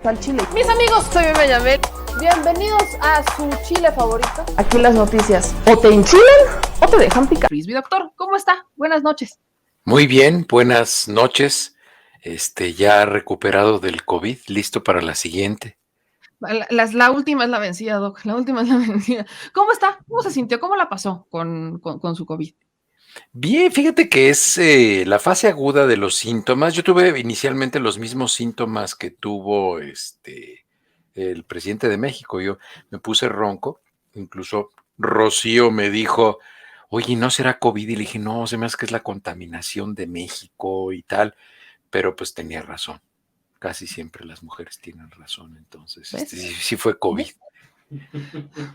Al chile. Mis amigos, soy Bebe Yamel. Bienvenidos a su chile favorito. Aquí las noticias o te enchilan o te dejan picar. Frisbee Doctor, ¿cómo está? Buenas noches. Muy bien, buenas noches. Ya recuperado del COVID, listo para la siguiente. La última es la vencida, Doc. La última es la vencida. ¿Cómo está? ¿Cómo se sintió? ¿Cómo la pasó con su COVID? Bien, fíjate que es la fase aguda de los síntomas. Yo tuve inicialmente los mismos síntomas que tuvo el presidente de México. Yo me puse ronco, incluso Rocío me dijo, oye, ¿no será COVID? Y le dije, no, se me hace que es la contaminación de México y tal, pero pues tenía razón. Casi siempre las mujeres tienen razón, entonces sí fue COVID.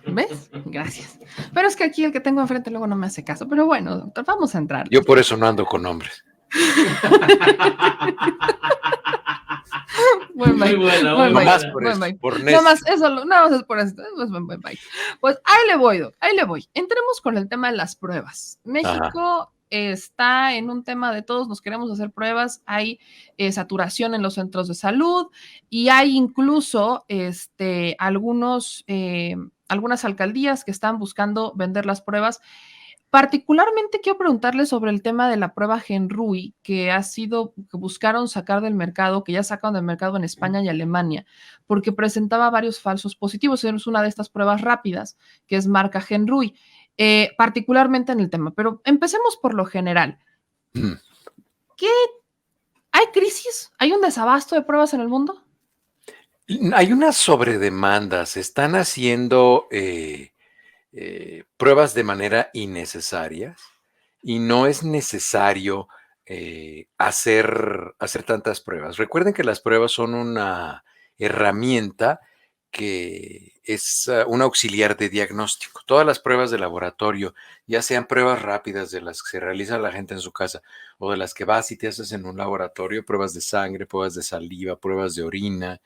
¿Ves? Gracias. Pero es que aquí el que tengo enfrente luego no me hace caso. Pero bueno, doctor, vamos a entrar. Yo por eso no ando con hombres. Muy bueno. No más por eso, por necio. No más eso, no más es por esto. Pues ahí le voy, Doc, ahí le voy. Entremos con el tema de las pruebas. México está en un tema de todos nos queremos hacer pruebas, hay saturación en los centros de salud y hay incluso algunas alcaldías que están buscando vender las pruebas. Particularmente quiero preguntarle sobre el tema de la prueba Genrui, que buscaron sacar del mercado, que ya sacaron del mercado en España y Alemania, porque presentaba varios falsos positivos. Es una de estas pruebas rápidas, que es marca Genrui, particularmente en el tema. Pero empecemos por lo general. ¿Qué? ¿Hay crisis? ¿Hay un desabasto de pruebas en el mundo? Hay una sobredemanda, se están haciendo pruebas de manera innecesarias y no es necesario hacer tantas pruebas. Recuerden que las pruebas son una herramienta que es un auxiliar de diagnóstico. Todas las pruebas de laboratorio, ya sean pruebas rápidas de las que se realiza la gente en su casa o de las que vas y te haces en un laboratorio, pruebas de sangre, pruebas de saliva, pruebas de orina,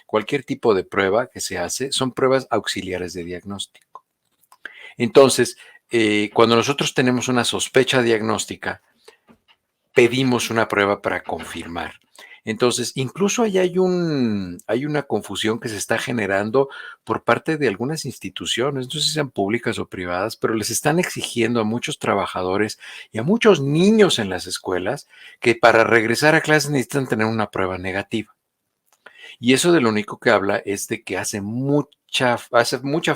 cualquier tipo de prueba que se hace, son pruebas auxiliares de diagnóstico. Entonces, cuando nosotros tenemos una sospecha diagnóstica, pedimos una prueba para confirmar. Entonces, incluso ahí hay una confusión que se está generando por parte de algunas instituciones, no sé si sean públicas o privadas, pero les están exigiendo a muchos trabajadores y a muchos niños en las escuelas que para regresar a clases necesitan tener una prueba negativa. Y eso de lo único que habla es de que hace mucha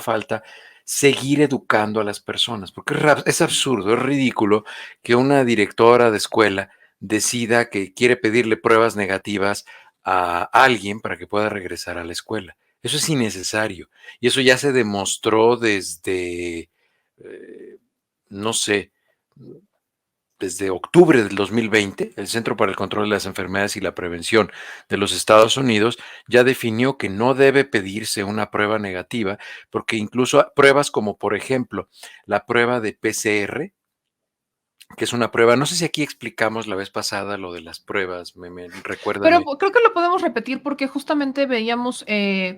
falta seguir educando a las personas, porque es absurdo, es ridículo que una directora de escuela decida que quiere pedirle pruebas negativas a alguien para que pueda regresar a la escuela. Eso es innecesario. Y eso ya se demostró desde, no sé, desde octubre del 2020, el Centro para el Control de las Enfermedades y la Prevención de los Estados Unidos ya definió que no debe pedirse una prueba negativa, porque incluso pruebas como, por ejemplo, la prueba de PCR, que es una prueba, no sé si aquí explicamos la vez pasada lo de las pruebas, me recuerdan. Pero creo que lo podemos repetir porque justamente veíamos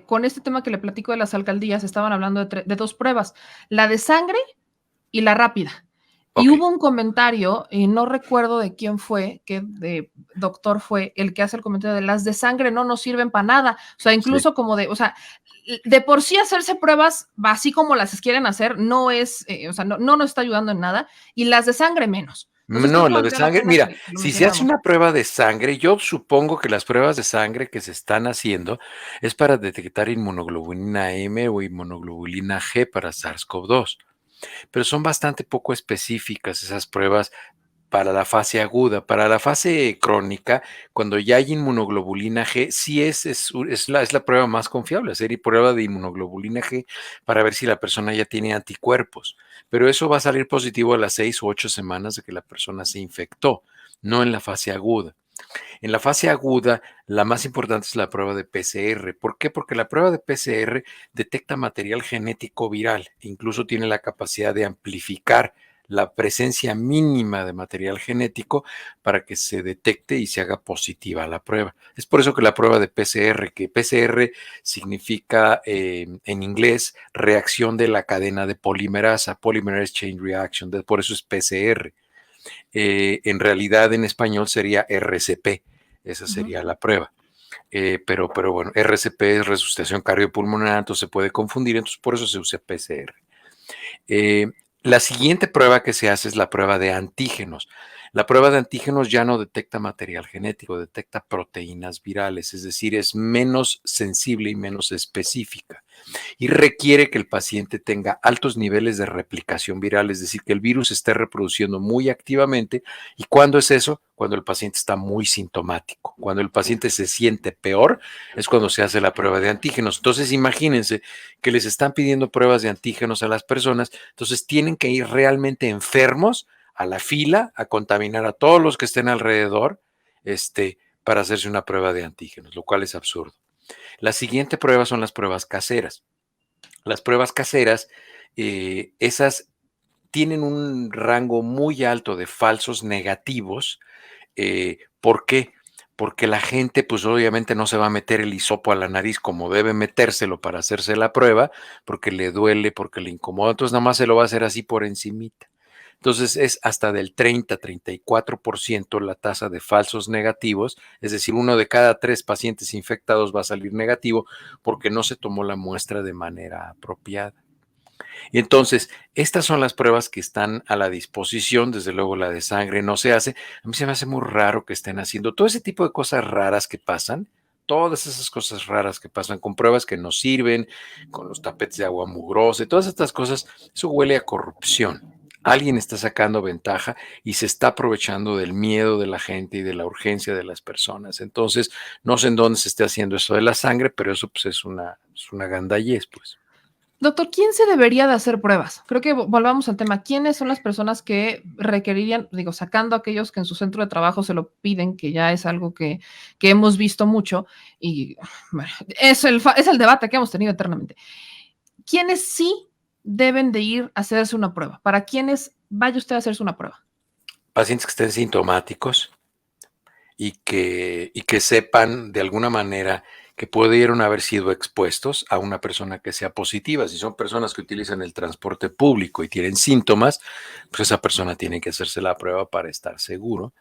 con este tema que le platico de las alcaldías, estaban hablando de dos pruebas, la de sangre y la rápida. Y hubo un comentario, y no recuerdo de quién fue, qué de doctor fue, el que hace el comentario de las de sangre no nos sirven para nada. O sea, incluso como de por sí hacerse pruebas, así como las quieren hacer, no es, no nos está ayudando en nada. Y las de sangre menos. Entonces, no, la de sangre, mira, si se hace una prueba de sangre, yo supongo que las pruebas de sangre que se están haciendo es para detectar inmunoglobulina M o inmunoglobulina G para SARS-CoV-2. Pero son bastante poco específicas esas pruebas para la fase aguda. Para la fase crónica, cuando ya hay inmunoglobulina G, sí es la prueba más confiable, hacer prueba de inmunoglobulina G para ver si la persona ya tiene anticuerpos. Pero eso va a salir positivo a las 6 u 8 semanas de que la persona se infectó, no en la fase aguda. En la fase aguda, la más importante es la prueba de PCR. ¿Por qué? Porque la prueba de PCR detecta material genético viral e incluso tiene la capacidad de amplificar la presencia mínima de material genético para que se detecte y se haga positiva la prueba. Es por eso que la prueba de PCR, que PCR significa en inglés reacción de la cadena de polimerasa, Polymerase Chain Reaction, por eso es PCR. En realidad en español sería RCP, esa sería la prueba. pero bueno, RCP es resucitación cardiopulmonar, entonces se puede confundir, entonces por eso se usa PCR. Eh, la siguiente prueba que se hace es la prueba de antígenos. La prueba de antígenos ya no detecta material genético, detecta proteínas virales, es decir, es menos sensible y menos específica y requiere que el paciente tenga altos niveles de replicación viral, es decir, que el virus esté reproduciendo muy activamente. ¿Y cuándo es eso? Cuando el paciente está muy sintomático. Cuando el paciente se siente peor, es cuando se hace la prueba de antígenos. Entonces, imagínense que les están pidiendo pruebas de antígenos a las personas, entonces tienen que ir realmente enfermos a la fila a contaminar a todos los que estén alrededor, para hacerse una prueba de antígenos, lo cual es absurdo. La siguiente prueba son las pruebas caseras. Las pruebas caseras, esas tienen un rango muy alto de falsos negativos. ¿Por qué? Porque la gente, pues obviamente no se va a meter el hisopo a la nariz como debe metérselo para hacerse la prueba, porque le duele, porque le incomoda. Entonces, nada más se lo va a hacer así por encimita. Entonces, es hasta del 30-34% la tasa de falsos negativos, es decir, 1 de cada 3 pacientes infectados va a salir negativo porque no se tomó la muestra de manera apropiada. Y entonces, estas son las pruebas que están a la disposición. Desde luego, la de sangre no se hace. A mí se me hace muy raro que estén haciendo todo ese tipo de cosas raras que pasan. Todas esas cosas raras que pasan con pruebas que no sirven, con los tapetes de agua mugrosa, y todas estas cosas, eso huele a corrupción. Alguien está sacando ventaja y se está aprovechando del miedo de la gente y de la urgencia de las personas. Entonces, no sé en dónde se esté haciendo eso de la sangre, pero eso pues es una gandallez, pues. Doctor, ¿quién se debería de hacer pruebas? Creo que volvamos al tema. ¿Quiénes son las personas que requerirían, digo, sacando a aquellos que en su centro de trabajo se lo piden, que ya es algo que hemos visto mucho y bueno, es el debate que hemos tenido eternamente? ¿Quiénes sí deben de ir a hacerse una prueba? ¿Para quiénes vaya usted a hacerse una prueba? Pacientes que estén sintomáticos y que sepan de alguna manera que pudieron haber sido expuestos a una persona que sea positiva. Si son personas que utilizan el transporte público y tienen síntomas, pues esa persona tiene que hacerse la prueba para estar seguro.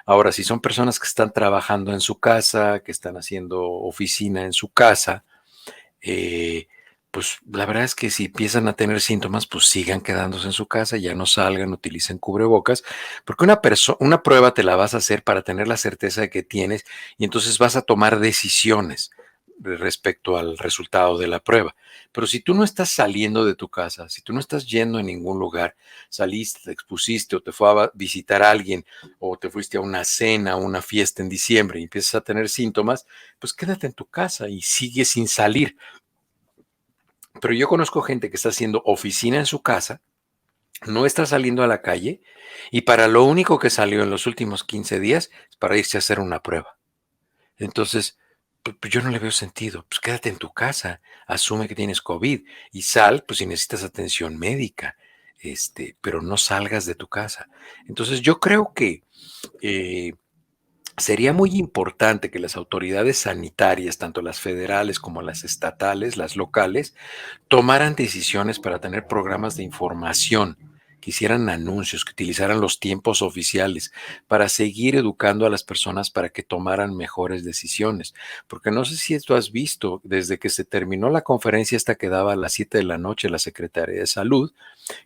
Ahora, si son personas que están trabajando en su casa, que están haciendo oficina en su casa, pues la verdad es que si empiezan a tener síntomas, pues sigan quedándose en su casa, ya no salgan, utilicen cubrebocas, porque una prueba te la vas a hacer para tener la certeza de que tienes y entonces vas a tomar decisiones respecto al resultado de la prueba. Pero si tú no estás saliendo de tu casa, si tú no estás yendo a ningún lugar, saliste, te expusiste o te fue a visitar a alguien o te fuiste a una cena, a una fiesta en diciembre y empiezas a tener síntomas, pues quédate en tu casa y sigue sin salir. Pero yo conozco gente que está haciendo oficina en su casa, no está saliendo a la calle y para lo único que salió en los últimos 15 días es para irse a hacer una prueba. Entonces, pues yo no le veo sentido. Pues quédate en tu casa, asume que tienes COVID y sal, pues si necesitas atención médica, pero no salgas de tu casa. Entonces, yo creo que sería muy importante que las autoridades sanitarias, tanto las federales como las estatales, las locales, tomaran decisiones para tener programas de información, que hicieran anuncios, que utilizaran los tiempos oficiales para seguir educando a las personas para que tomaran mejores decisiones. Porque no sé si tú has visto, desde que se terminó la conferencia esta que daba a las 7 de la noche la Secretaría de Salud,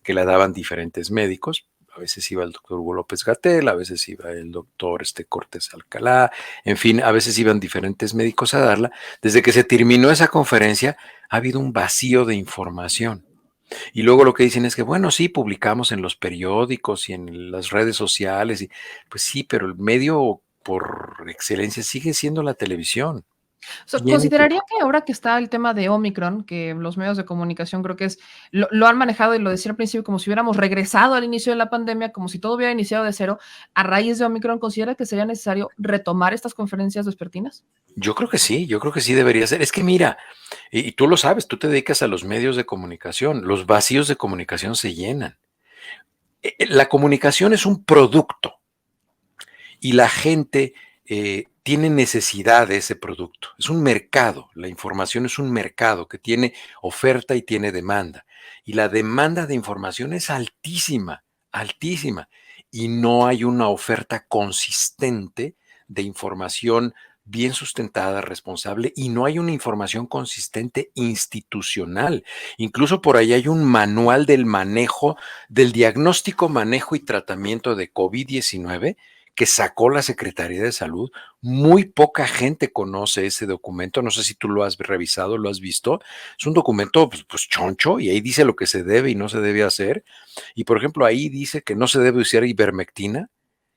que la daban diferentes médicos. A veces iba el doctor Hugo López Gatell, a veces iba el doctor Cortés Alcalá, en fin, a veces iban diferentes médicos a darla. Desde que se terminó esa conferencia, ha habido un vacío de información. Y luego lo que dicen es que, bueno, sí, publicamos en los periódicos y en las redes sociales, y pues sí, pero el medio por excelencia sigue siendo la televisión. Consideraría que ahora que está el tema de Omicron, que los medios de comunicación creo que lo han manejado y lo decía al principio como si hubiéramos regresado al inicio de la pandemia, como si todo hubiera iniciado de cero, a raíz de Omicron, ¿considera que sería necesario retomar estas conferencias vespertinas? Yo creo que sí debería ser. Es que mira, y tú lo sabes, tú te dedicas a los medios de comunicación, los vacíos de comunicación se llenan. La comunicación es un producto y la gente tiene necesidad de ese producto. Es un mercado, la información es un mercado que tiene oferta y tiene demanda. Y la demanda de información es altísima, altísima. Y no hay una oferta consistente de información bien sustentada, responsable, y no hay una información consistente institucional. Incluso por ahí hay un manual del manejo, del diagnóstico, manejo y tratamiento de COVID-19 que sacó la Secretaría de Salud. Muy poca gente conoce ese documento. No sé si tú lo has revisado, lo has visto. Es un documento pues choncho, y ahí dice lo que se debe y no se debe hacer. Y por ejemplo, ahí dice que no se debe usar ivermectina.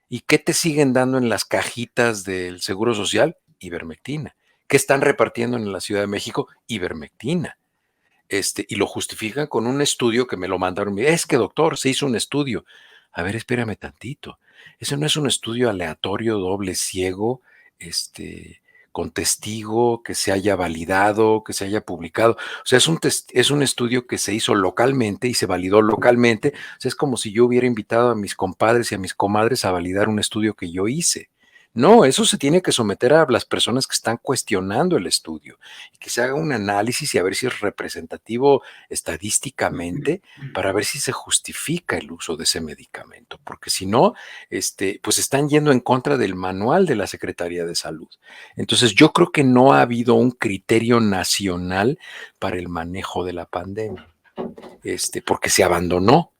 ¿Y qué te siguen dando en las cajitas del Seguro Social? Ivermectina. ¿Qué están repartiendo en la Ciudad de México? Ivermectina. Y lo justifican con un estudio que me lo mandaron. Es que, doctor, se hizo un estudio. A ver, espérame tantito. Ese no es un estudio aleatorio, doble ciego, este, con testigo, que se haya validado, que se haya publicado. O sea, es un estudio que se hizo localmente y se validó localmente. O sea, es como si yo hubiera invitado a mis compadres y a mis comadres a validar un estudio que yo hice. No, eso se tiene que someter a las personas que están cuestionando el estudio y que se haga un análisis y a ver si es representativo estadísticamente, para ver si se justifica el uso de ese medicamento, porque si no, pues están yendo en contra del manual de la Secretaría de Salud. Entonces, yo creo que no ha habido un criterio nacional para el manejo de la pandemia, porque se abandonó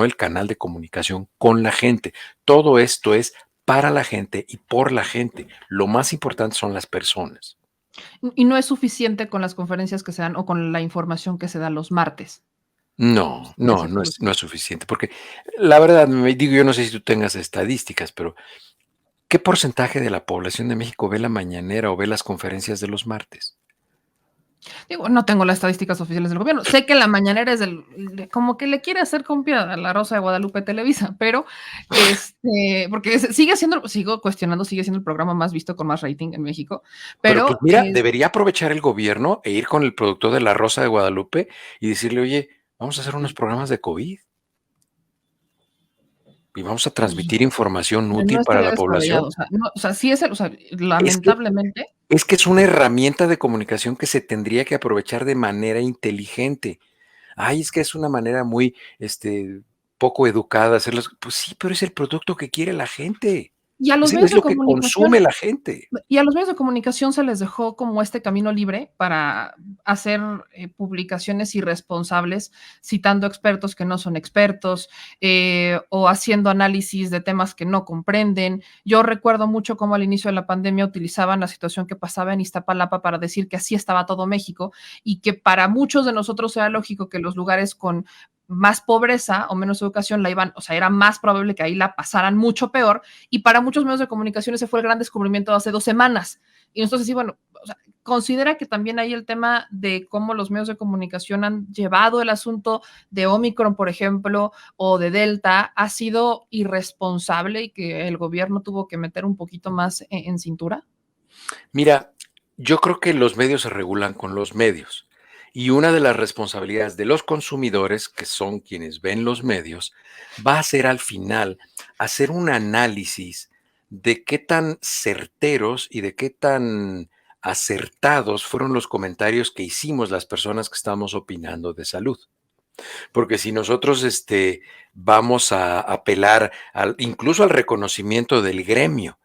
el canal de comunicación con la gente. Todo esto es para la gente y por la gente. Lo más importante son las personas. Y no es suficiente con las conferencias que se dan o con la información que se da los martes. No, no, Ese fue no es suficiente, porque la verdad, me digo, yo no sé si tú tengas estadísticas, pero ¿qué porcentaje de la población de México ve la mañanera o ve las conferencias de los martes? Digo, no tengo las estadísticas oficiales del gobierno. Sé que la mañanera es como que le quiere hacer copia a la Rosa de Guadalupe Televisa, pero porque sigo cuestionando, sigue siendo el programa más visto con más rating en México, Pero pues pero mira, debería aprovechar el gobierno e ir con el productor de La Rosa de Guadalupe y decirle, oye, vamos a hacer unos programas de COVID y vamos a transmitir información no útil para estaría la población. descabellado. O sea, no, o sea, sí Es que lamentablemente. Es que es una herramienta de comunicación que se tendría que aprovechar de manera inteligente. Ay, es que es una manera muy, poco educada de hacerlas. Pues sí, pero es el producto que quiere la gente. Y a los medios Es de lo que comunicación consume la gente. Y a los medios de comunicación se les dejó como este camino libre para hacer publicaciones irresponsables, citando expertos que no son expertos, o haciendo análisis de temas que no comprenden. Yo recuerdo mucho cómo al inicio de la pandemia utilizaban la situación que pasaba en Iztapalapa para decir que así estaba todo México y que para muchos de nosotros era lógico que los lugares con más pobreza o menos educación o sea, era más probable que ahí la pasaran mucho peor, y para muchos medios de comunicación ese fue el gran descubrimiento de hace 2 semanas. Y entonces, sí, bueno, o sea, considera que también hay el tema de cómo los medios de comunicación han llevado el asunto de Omicron, por ejemplo, o de Delta, ha sido irresponsable y que el gobierno tuvo que meter un poquito más en cintura. Mira, yo creo que los medios se regulan con los medios. Y una de las responsabilidades de los consumidores, que son quienes ven los medios, va a ser al final hacer un análisis de qué tan certeros y de qué tan acertados fueron los comentarios que hicimos las personas que estamos opinando de salud. Porque si nosotros vamos a apelar incluso al reconocimiento del gremio,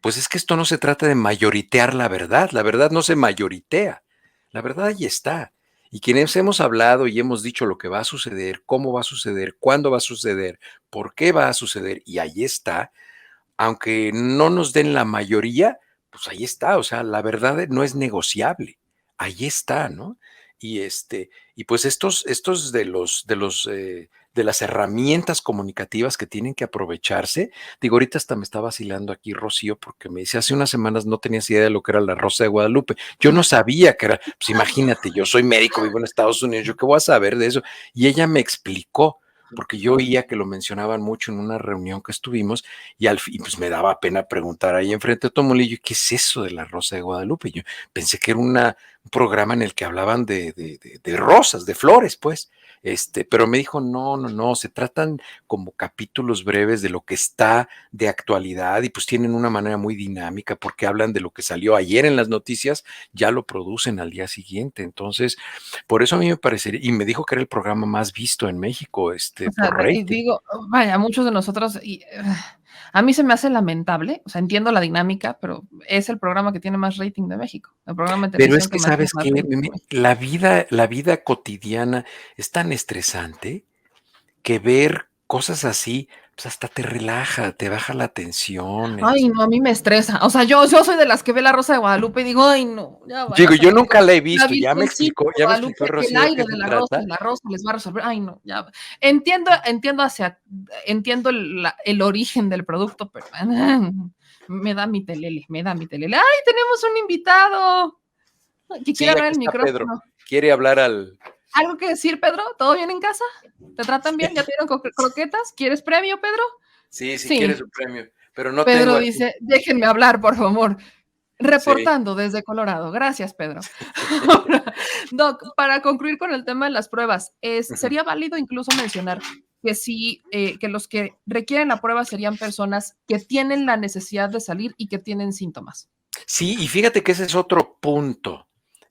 pues es que esto no se trata de mayoritear la verdad no se mayoritea, la verdad ahí está. Y quienes hemos hablado y hemos dicho lo que va a suceder, cómo va a suceder, cuándo va a suceder, por qué va a suceder, y ahí está, aunque no nos den la mayoría, pues ahí está, o sea, la verdad no es negociable, ahí está, ¿no? Y y pues estos de las herramientas comunicativas que tienen que aprovecharse, digo, ahorita hasta me está vacilando aquí Rocío, porque me dice, hace unas semanas no tenías idea de lo que era la Rosa de Guadalupe. Yo no sabía que era, pues imagínate, yo soy médico, vivo en Estados Unidos, ¿yo qué voy a saber de eso? Y ella me explicó, porque yo oía que lo mencionaban mucho en una reunión que estuvimos y al fin, pues me daba pena preguntar ahí enfrente de todo el mundo, y yo, ¿qué es eso de la Rosa de Guadalupe? Yo pensé que era un programa en el que hablaban de rosas, de flores, pues. Pero me dijo, no, no, no, se tratan como capítulos breves de lo que está de actualidad y pues tienen una manera muy dinámica porque hablan de lo que salió ayer en las noticias, ya lo producen al día siguiente. Entonces, por eso a mí me parecería, y me dijo que era el programa más visto en México, O sea, por y rating. digo, vaya, muchos de nosotros A mí se me hace lamentable, o sea, entiendo la dinámica, pero es el programa que tiene más rating de México, el programa de Pero es televisión que que, más tiene ¿sabes más qué? rating de México. La vida cotidiana es tan estresante que ver cosas así, pues hasta te relaja, te baja la tensión. Ay, no, a mí me estresa. O sea, yo soy de las que ve La Rosa de Guadalupe y digo, ay, no, ya van a Digo, yo salir con nunca la he la visto, Virgencita de ya me Guadalupe, explicó que el Rocío de aire qué de se trata. la rosa les va a resolver. Ay, no, ya. Entiendo el origen del producto, pero me da mi telele, me da mi telele. ¡Ay, tenemos un invitado! Que quiere Sí, hablar aquí el está Pedro. micrófono. Quiere hablar al... ¿Algo que decir, Pedro? ¿Todo bien en casa? ¿Te tratan bien? ¿Ya te dieron croquetas? ¿Quieres premio, Pedro? Sí, si quiere Sí. su premio, pero no tengo Pedro aquí. dice, déjenme hablar, por favor. Sí. Reportando desde Colorado. Gracias, Pedro. Ahora, Doc, para concluir con el tema de las pruebas, Ujú. sería válido incluso mencionar que sí, que los que requieren la prueba serían personas que tienen la necesidad de salir y que tienen síntomas. Sí, y fíjate que ese es otro punto.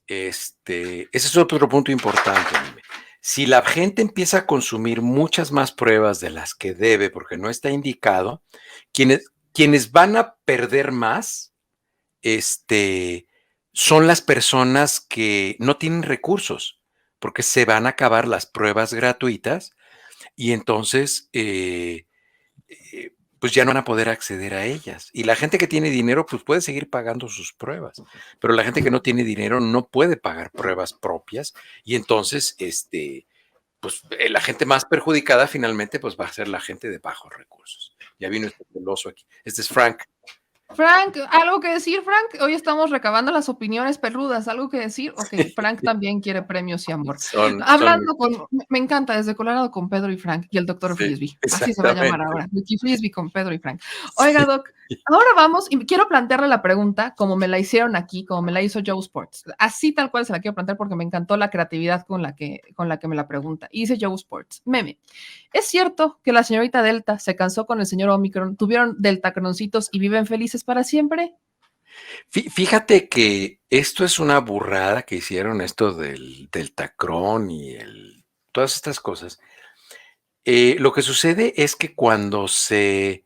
Ese es otro punto importante. Mime. Si la gente empieza a consumir muchas más pruebas de las que debe porque no está indicado, quienes van a perder más, son las personas que no tienen recursos, porque se van a acabar las pruebas gratuitas y entonces pues ya no van a poder acceder a ellas. Y la gente que tiene dinero, pues puede seguir pagando sus pruebas, pero la gente que no tiene dinero no puede pagar pruebas propias y entonces, pues la gente más perjudicada finalmente, pues va a ser la gente de bajos recursos. Ya vino este celoso aquí. Este es Frank. Frank, ¿algo que decir, Frank? Hoy estamos recabando las opiniones perrudas. ¿Algo que decir? Ok, Frank también quiere premios y amor. Son, Hablando con, me encanta, desde Colorado con Pedro y Frank y el doctor sí, Frisbee. Así se va a llamar exactamente. ahora. Ricky Frisbee con Pedro y Frank. Oiga, Sí. Doc, ahora vamos y quiero plantearle la pregunta como me la hicieron aquí, como me la hizo Joe Sports. Así tal cual se la quiero plantear porque me encantó la creatividad con la que me la pregunta. Y dice Joe Sports, meme. ¿Es cierto que la señorita Delta se cansó con el señor Omicron, tuvieron deltacroncitos y viven felices para siempre? Fíjate que esto es una burrada que hicieron esto del tacrón y todas estas cosas. Lo que sucede es que cuando se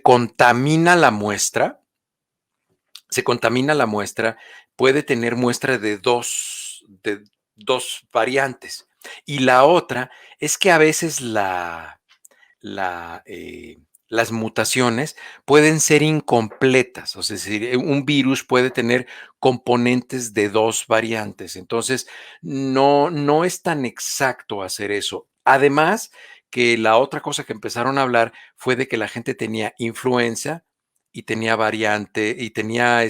contamina la muestra, puede tener muestra de dos variantes. Y la otra es que a veces la, las mutaciones pueden ser incompletas, o sea, es decir, un virus puede tener componentes de dos variantes, entonces no es tan exacto hacer eso. Además, que la otra cosa que empezaron a hablar fue de que la gente tenía influenza y tenía variante y tenía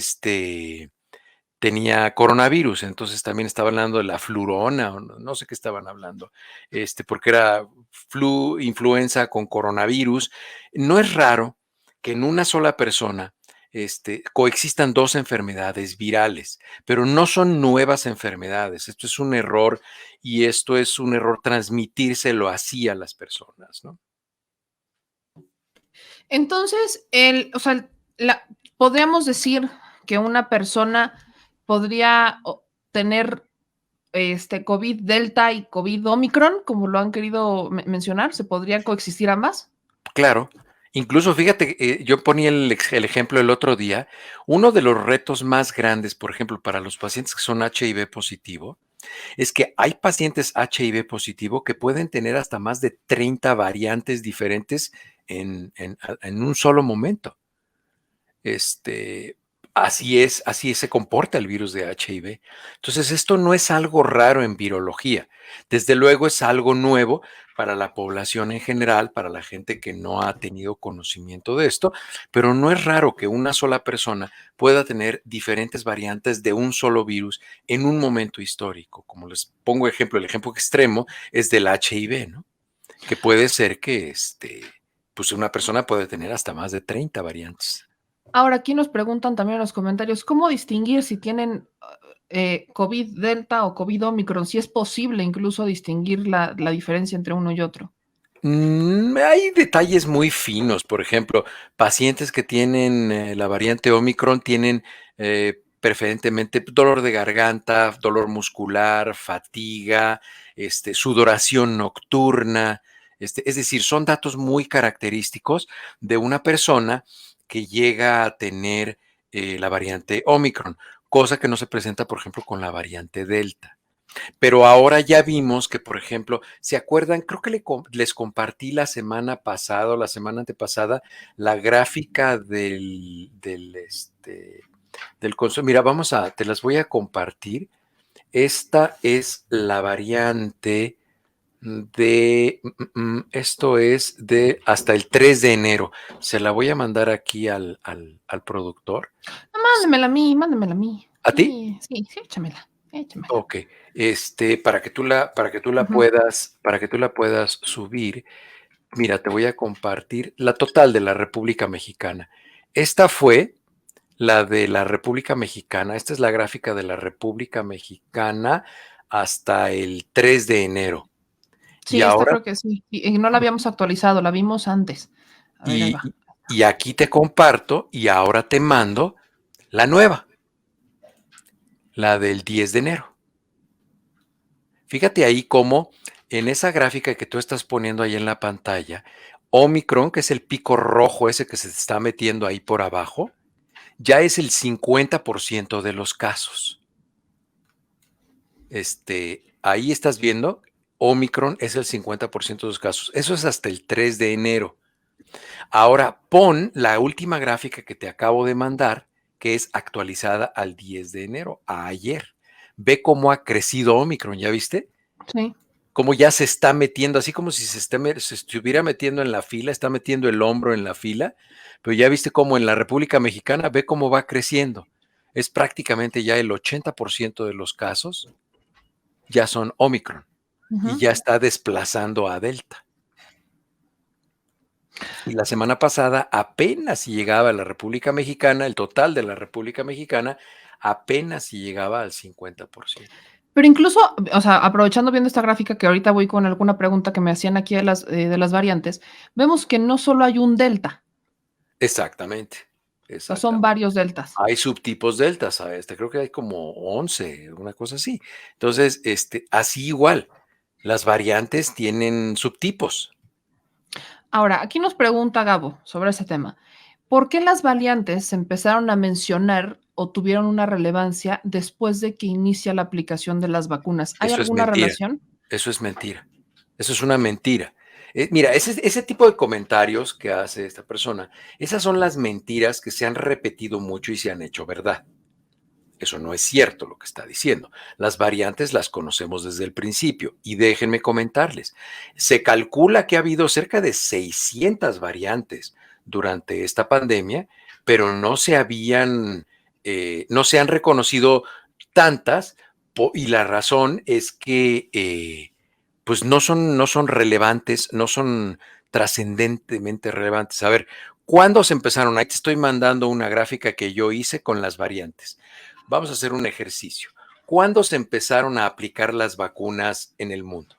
coronavirus, entonces también estaba hablando de la flurona, o no sé qué estaban hablando, porque era influenza con coronavirus. No es raro que en una sola persona coexistan dos enfermedades virales, pero no son nuevas enfermedades. Esto es un error y esto es un error transmitírselo así a las personas, ¿no? Entonces, o sea, podríamos decir que una persona podría tener COVID Delta y COVID Omicron, como lo han querido mencionar, ¿se podrían coexistir ambas? Claro. Incluso fíjate, yo ponía el ejemplo el otro día, uno de los retos más grandes, por ejemplo, para los pacientes que son HIV positivo, es que hay pacientes HIV positivo que pueden tener hasta más de 30 variantes diferentes en un solo momento. Este, así se comporta el virus de HIV. Entonces, esto no es algo raro en virología. Desde luego es algo nuevo para la población en general, para la gente que no ha tenido conocimiento de esto, pero no es raro que una sola persona pueda tener diferentes variantes de un solo virus en un momento histórico. Como les pongo ejemplo, el ejemplo extremo es del HIV, ¿no? Que puede ser que pues una persona puede tener hasta más de 30 variantes. Ahora, aquí nos preguntan también en los comentarios, ¿cómo distinguir si tienen COVID Delta o COVID Omicron? Si es posible incluso distinguir la diferencia entre uno y otro. Hay detalles muy finos, por ejemplo, pacientes que tienen la variante Omicron tienen preferentemente dolor de garganta, dolor muscular, fatiga, sudoración nocturna, Es decir, son datos muy característicos de una persona que llega a tener la variante Omicron, cosa que no se presenta, por ejemplo, con la variante Delta. Pero ahora ya vimos que, por ejemplo, ¿se acuerdan? Creo que les compartí la semana pasada o la semana antepasada la gráfica del consumo. Mira, te las voy a compartir. Esta es la variante esto es de hasta el 3 de enero. Se la voy a mandar aquí al productor. Mándemela a mí. ¿A ti? Sí, échamela. Ok, para que tú la Ujú. puedas subir. Mira, te voy a compartir la total de la República Mexicana. Esta fue la de la República Mexicana. Esta es la gráfica de la República Mexicana hasta el 3 de enero. Y Sí, esta ahora, creo que sí. Y no la habíamos actualizado, la vimos antes. A ver, ahí va. y aquí te comparto y ahora te mando la nueva, la del 10 de enero. Fíjate ahí cómo en esa gráfica que tú estás poniendo ahí en la pantalla, Omicron, que es el pico rojo ese que se está metiendo ahí por abajo, ya es el 50% de los casos. Ahí estás viendo, Omicron es el 50% de los casos. Eso es hasta el 3 de enero. Ahora pon la última gráfica que te acabo de mandar, que es actualizada al 10 de enero, a ayer. Ve cómo ha crecido Omicron, ¿ya viste? Sí. Cómo ya se está metiendo, así como si se estuviera metiendo en la fila, está metiendo el hombro en la fila, pero ya viste cómo en la República Mexicana, ve cómo va creciendo. Es prácticamente ya el 80% de los casos ya son Omicron y Ujú. ya está desplazando a Delta. Y la semana pasada apenas si llegaba a la República Mexicana, el total de la República Mexicana, apenas si llegaba al 50%. Pero incluso, o sea, aprovechando viendo esta gráfica que ahorita voy con alguna pregunta que me hacían aquí de las variantes, vemos que no solo hay un delta, Exactamente, o sea, son exactamente. varios deltas. Hay subtipos deltas, ¿sabes? Creo que hay como 11, una cosa así. Entonces, así igual, las variantes tienen subtipos. Ahora, aquí nos pregunta Gabo sobre ese tema. ¿Por qué las variantes se empezaron a mencionar o tuvieron una relevancia después de que inicia la aplicación de las vacunas? ¿Hay Eso es alguna mentira, relación? eso es mentira, eso es una mentira. Mira, ese tipo de comentarios que hace esta persona, esas son las mentiras que se han repetido mucho y se han hecho verdad. Eso no es cierto lo que está diciendo. Las variantes las conocemos desde el principio y déjenme comentarles. Se calcula que ha habido cerca de 600 variantes durante esta pandemia, pero no se han reconocido tantas y la razón es que pues no son relevantes, no son trascendentemente relevantes. A ver, ¿cuándo se empezaron? Ahí te estoy mandando una gráfica que yo hice con las variantes. Vamos a hacer un ejercicio. ¿Cuándo se empezaron a aplicar las vacunas en el mundo?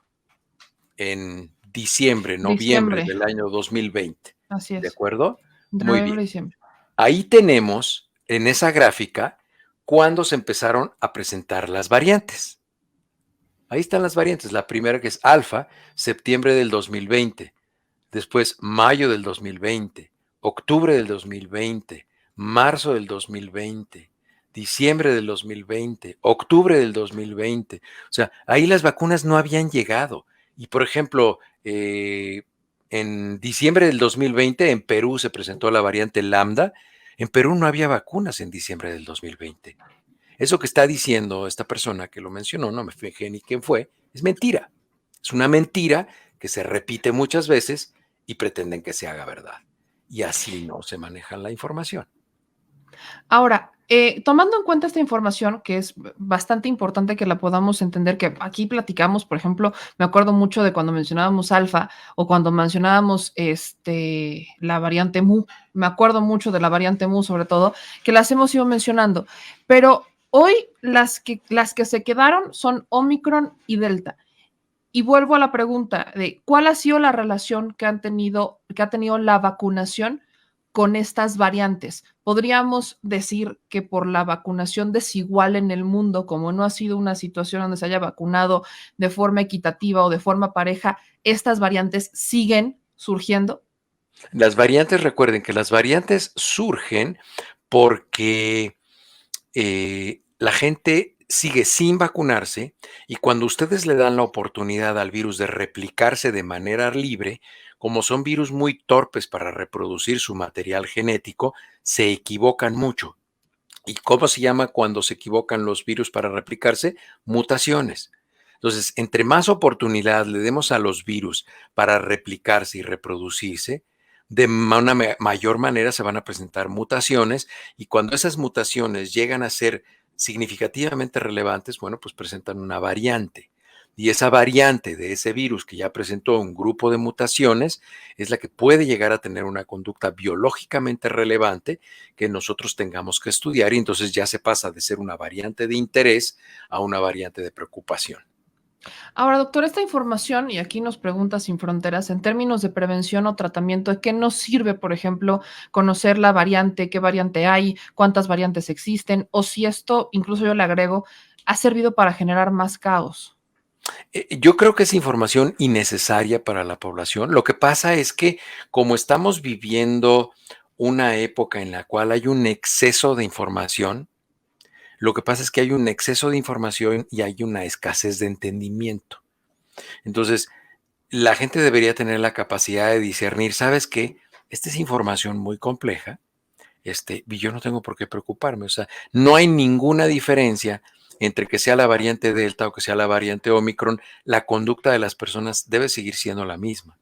En diciembre, noviembre Diciembre, del año 2020. así ¿De es. acuerdo? Entre Muy noviembre bien. y diciembre. Ahí tenemos en esa gráfica cuándo se empezaron a presentar las variantes. Ahí están las variantes. La primera que es alfa, septiembre del 2020. Después mayo del 2020, octubre del 2020, marzo del 2020, diciembre del 2020, octubre del 2020. O sea, ahí las vacunas no habían llegado. Y por ejemplo, en diciembre del 2020 en Perú se presentó la variante Lambda. En Perú no había vacunas en diciembre del 2020. Eso que está diciendo esta persona que lo mencionó, no me fijé ni quién fue, es mentira. Es una mentira que se repite muchas veces y pretenden que se haga verdad. Y así no se maneja la información. Ahora, tomando en cuenta esta información, que es bastante importante que la podamos entender, que aquí platicamos, por ejemplo, me acuerdo mucho de cuando mencionábamos alfa o cuando mencionábamos la variante mu, me acuerdo mucho de la variante mu sobre todo, que las hemos ido mencionando, pero hoy las que se quedaron son Omicron y Delta. Y vuelvo a la pregunta de cuál ha sido la relación que ha tenido la vacunación con estas variantes? ¿Podríamos decir que por la vacunación desigual en el mundo, como no ha sido una situación donde se haya vacunado de forma equitativa o de forma pareja, estas variantes siguen surgiendo? Las variantes, recuerden que las variantes surgen porque la gente sigue sin vacunarse y cuando ustedes le dan la oportunidad al virus de replicarse de manera libre, como son virus muy torpes para reproducir su material genético, se equivocan mucho. ¿Y cómo se llama cuando se equivocan los virus para replicarse? Mutaciones. Entonces, entre más oportunidad le demos a los virus para replicarse y reproducirse, de una mayor manera se van a presentar mutaciones y cuando esas mutaciones llegan a ser significativamente relevantes, bueno, pues presentan una variante. Y esa variante de ese virus que ya presentó un grupo de mutaciones es la que puede llegar a tener una conducta biológicamente relevante que nosotros tengamos que estudiar y entonces ya se pasa de ser una variante de interés a una variante de preocupación. Ahora, doctor, esta información, y aquí nos pregunta Sin Fronteras, en términos de prevención o tratamiento, ¿de qué nos sirve, por ejemplo, conocer la variante, qué variante hay, cuántas variantes existen, o si esto, incluso yo le agrego, ha servido para generar más caos? Yo creo que es información innecesaria para la población. Lo que pasa es que como estamos viviendo una época en la cual hay un exceso de información, lo que pasa es que hay un exceso de información y hay una escasez de entendimiento. Entonces, la gente debería tener la capacidad de discernir, ¿sabes qué? Esta es información muy compleja, y yo no tengo por qué preocuparme. O sea, no hay ninguna diferencia entre que sea la variante Delta o que sea la variante Omicron. La conducta de las personas debe seguir siendo la misma.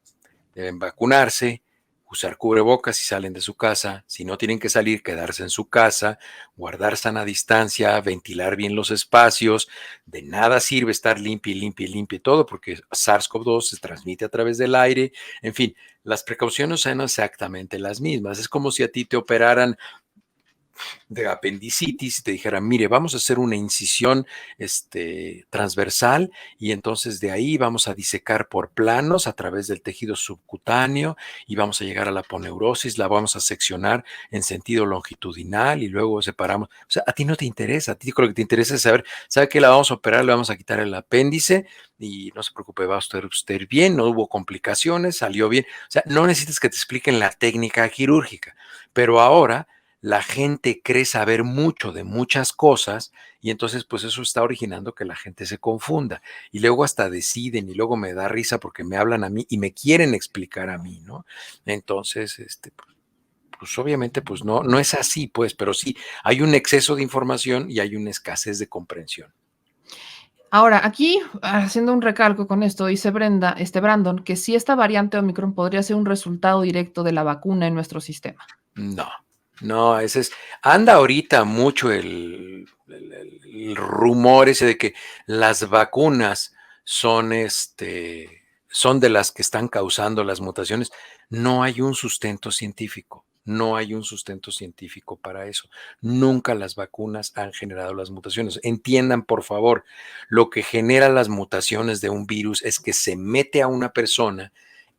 Deben vacunarse, usar cubrebocas si salen de su casa, si no tienen que salir, quedarse en su casa, guardar sana distancia, ventilar bien los espacios. De nada sirve estar limpio, limpio, limpio todo, porque SARS-CoV-2 se transmite a través del aire. En fin, las precauciones son exactamente las mismas. Es como si a ti te operaran de apendicitis y te dijeran, mire, vamos a hacer una incisión transversal y entonces de ahí vamos a disecar por planos a través del tejido subcutáneo y vamos a llegar a la aponeurosis, la vamos a seccionar en sentido longitudinal y luego separamos. O sea, a ti no te interesa, a ti lo que te interesa es saber, ¿sabe qué? La vamos a operar, le vamos a quitar el apéndice y no se preocupe, va a usted bien, no hubo complicaciones, salió bien. O sea, no necesitas que te expliquen la técnica quirúrgica, pero ahora la gente cree saber mucho de muchas cosas y entonces pues eso está originando que la gente se confunda y luego hasta deciden y luego me da risa porque me hablan a mí y me quieren explicar a mí, ¿no? Entonces, pues obviamente pues no es así pues, pero sí hay un exceso de información y hay una escasez de comprensión. Ahora, aquí, haciendo un recalco con esto, dice Brandon, que si esta variante Omicron podría ser un resultado directo de la vacuna en nuestro sistema. No, no, anda ahorita mucho el rumor ese de que las vacunas son, son de las que están causando las mutaciones. No hay un sustento científico, no hay un sustento científico para eso. Nunca las vacunas han generado las mutaciones. Entiendan, por favor, lo que genera las mutaciones de un virus es que se mete a una persona,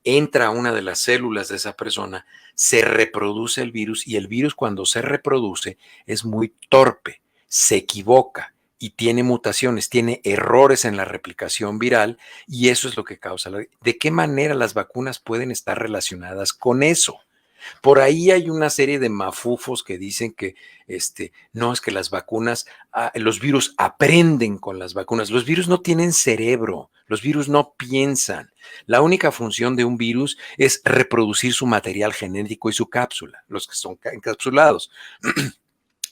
entra a una de las células de esa persona, se reproduce el virus y el virus cuando se reproduce es muy torpe, se equivoca y tiene mutaciones, tiene errores en la replicación viral y eso es lo que causa. ¿De qué manera las vacunas pueden estar relacionadas con eso? Por ahí hay una serie de mafufos que dicen que no es que las vacunas, los virus aprenden con las vacunas. Los virus no tienen cerebro, los virus no piensan. La única función de un virus es reproducir su material genético y su cápsula, los que son encapsulados.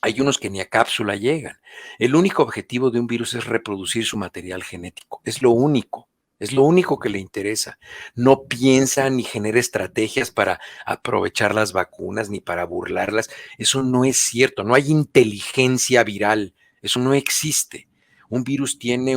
Hay unos que ni a cápsula llegan. El único objetivo de un virus es reproducir su material genético. Es lo único. Es lo único que le interesa. No piensa ni genera estrategias para aprovechar las vacunas ni para burlarlas. Eso no es cierto. No hay inteligencia viral. Eso no existe. Un virus tiene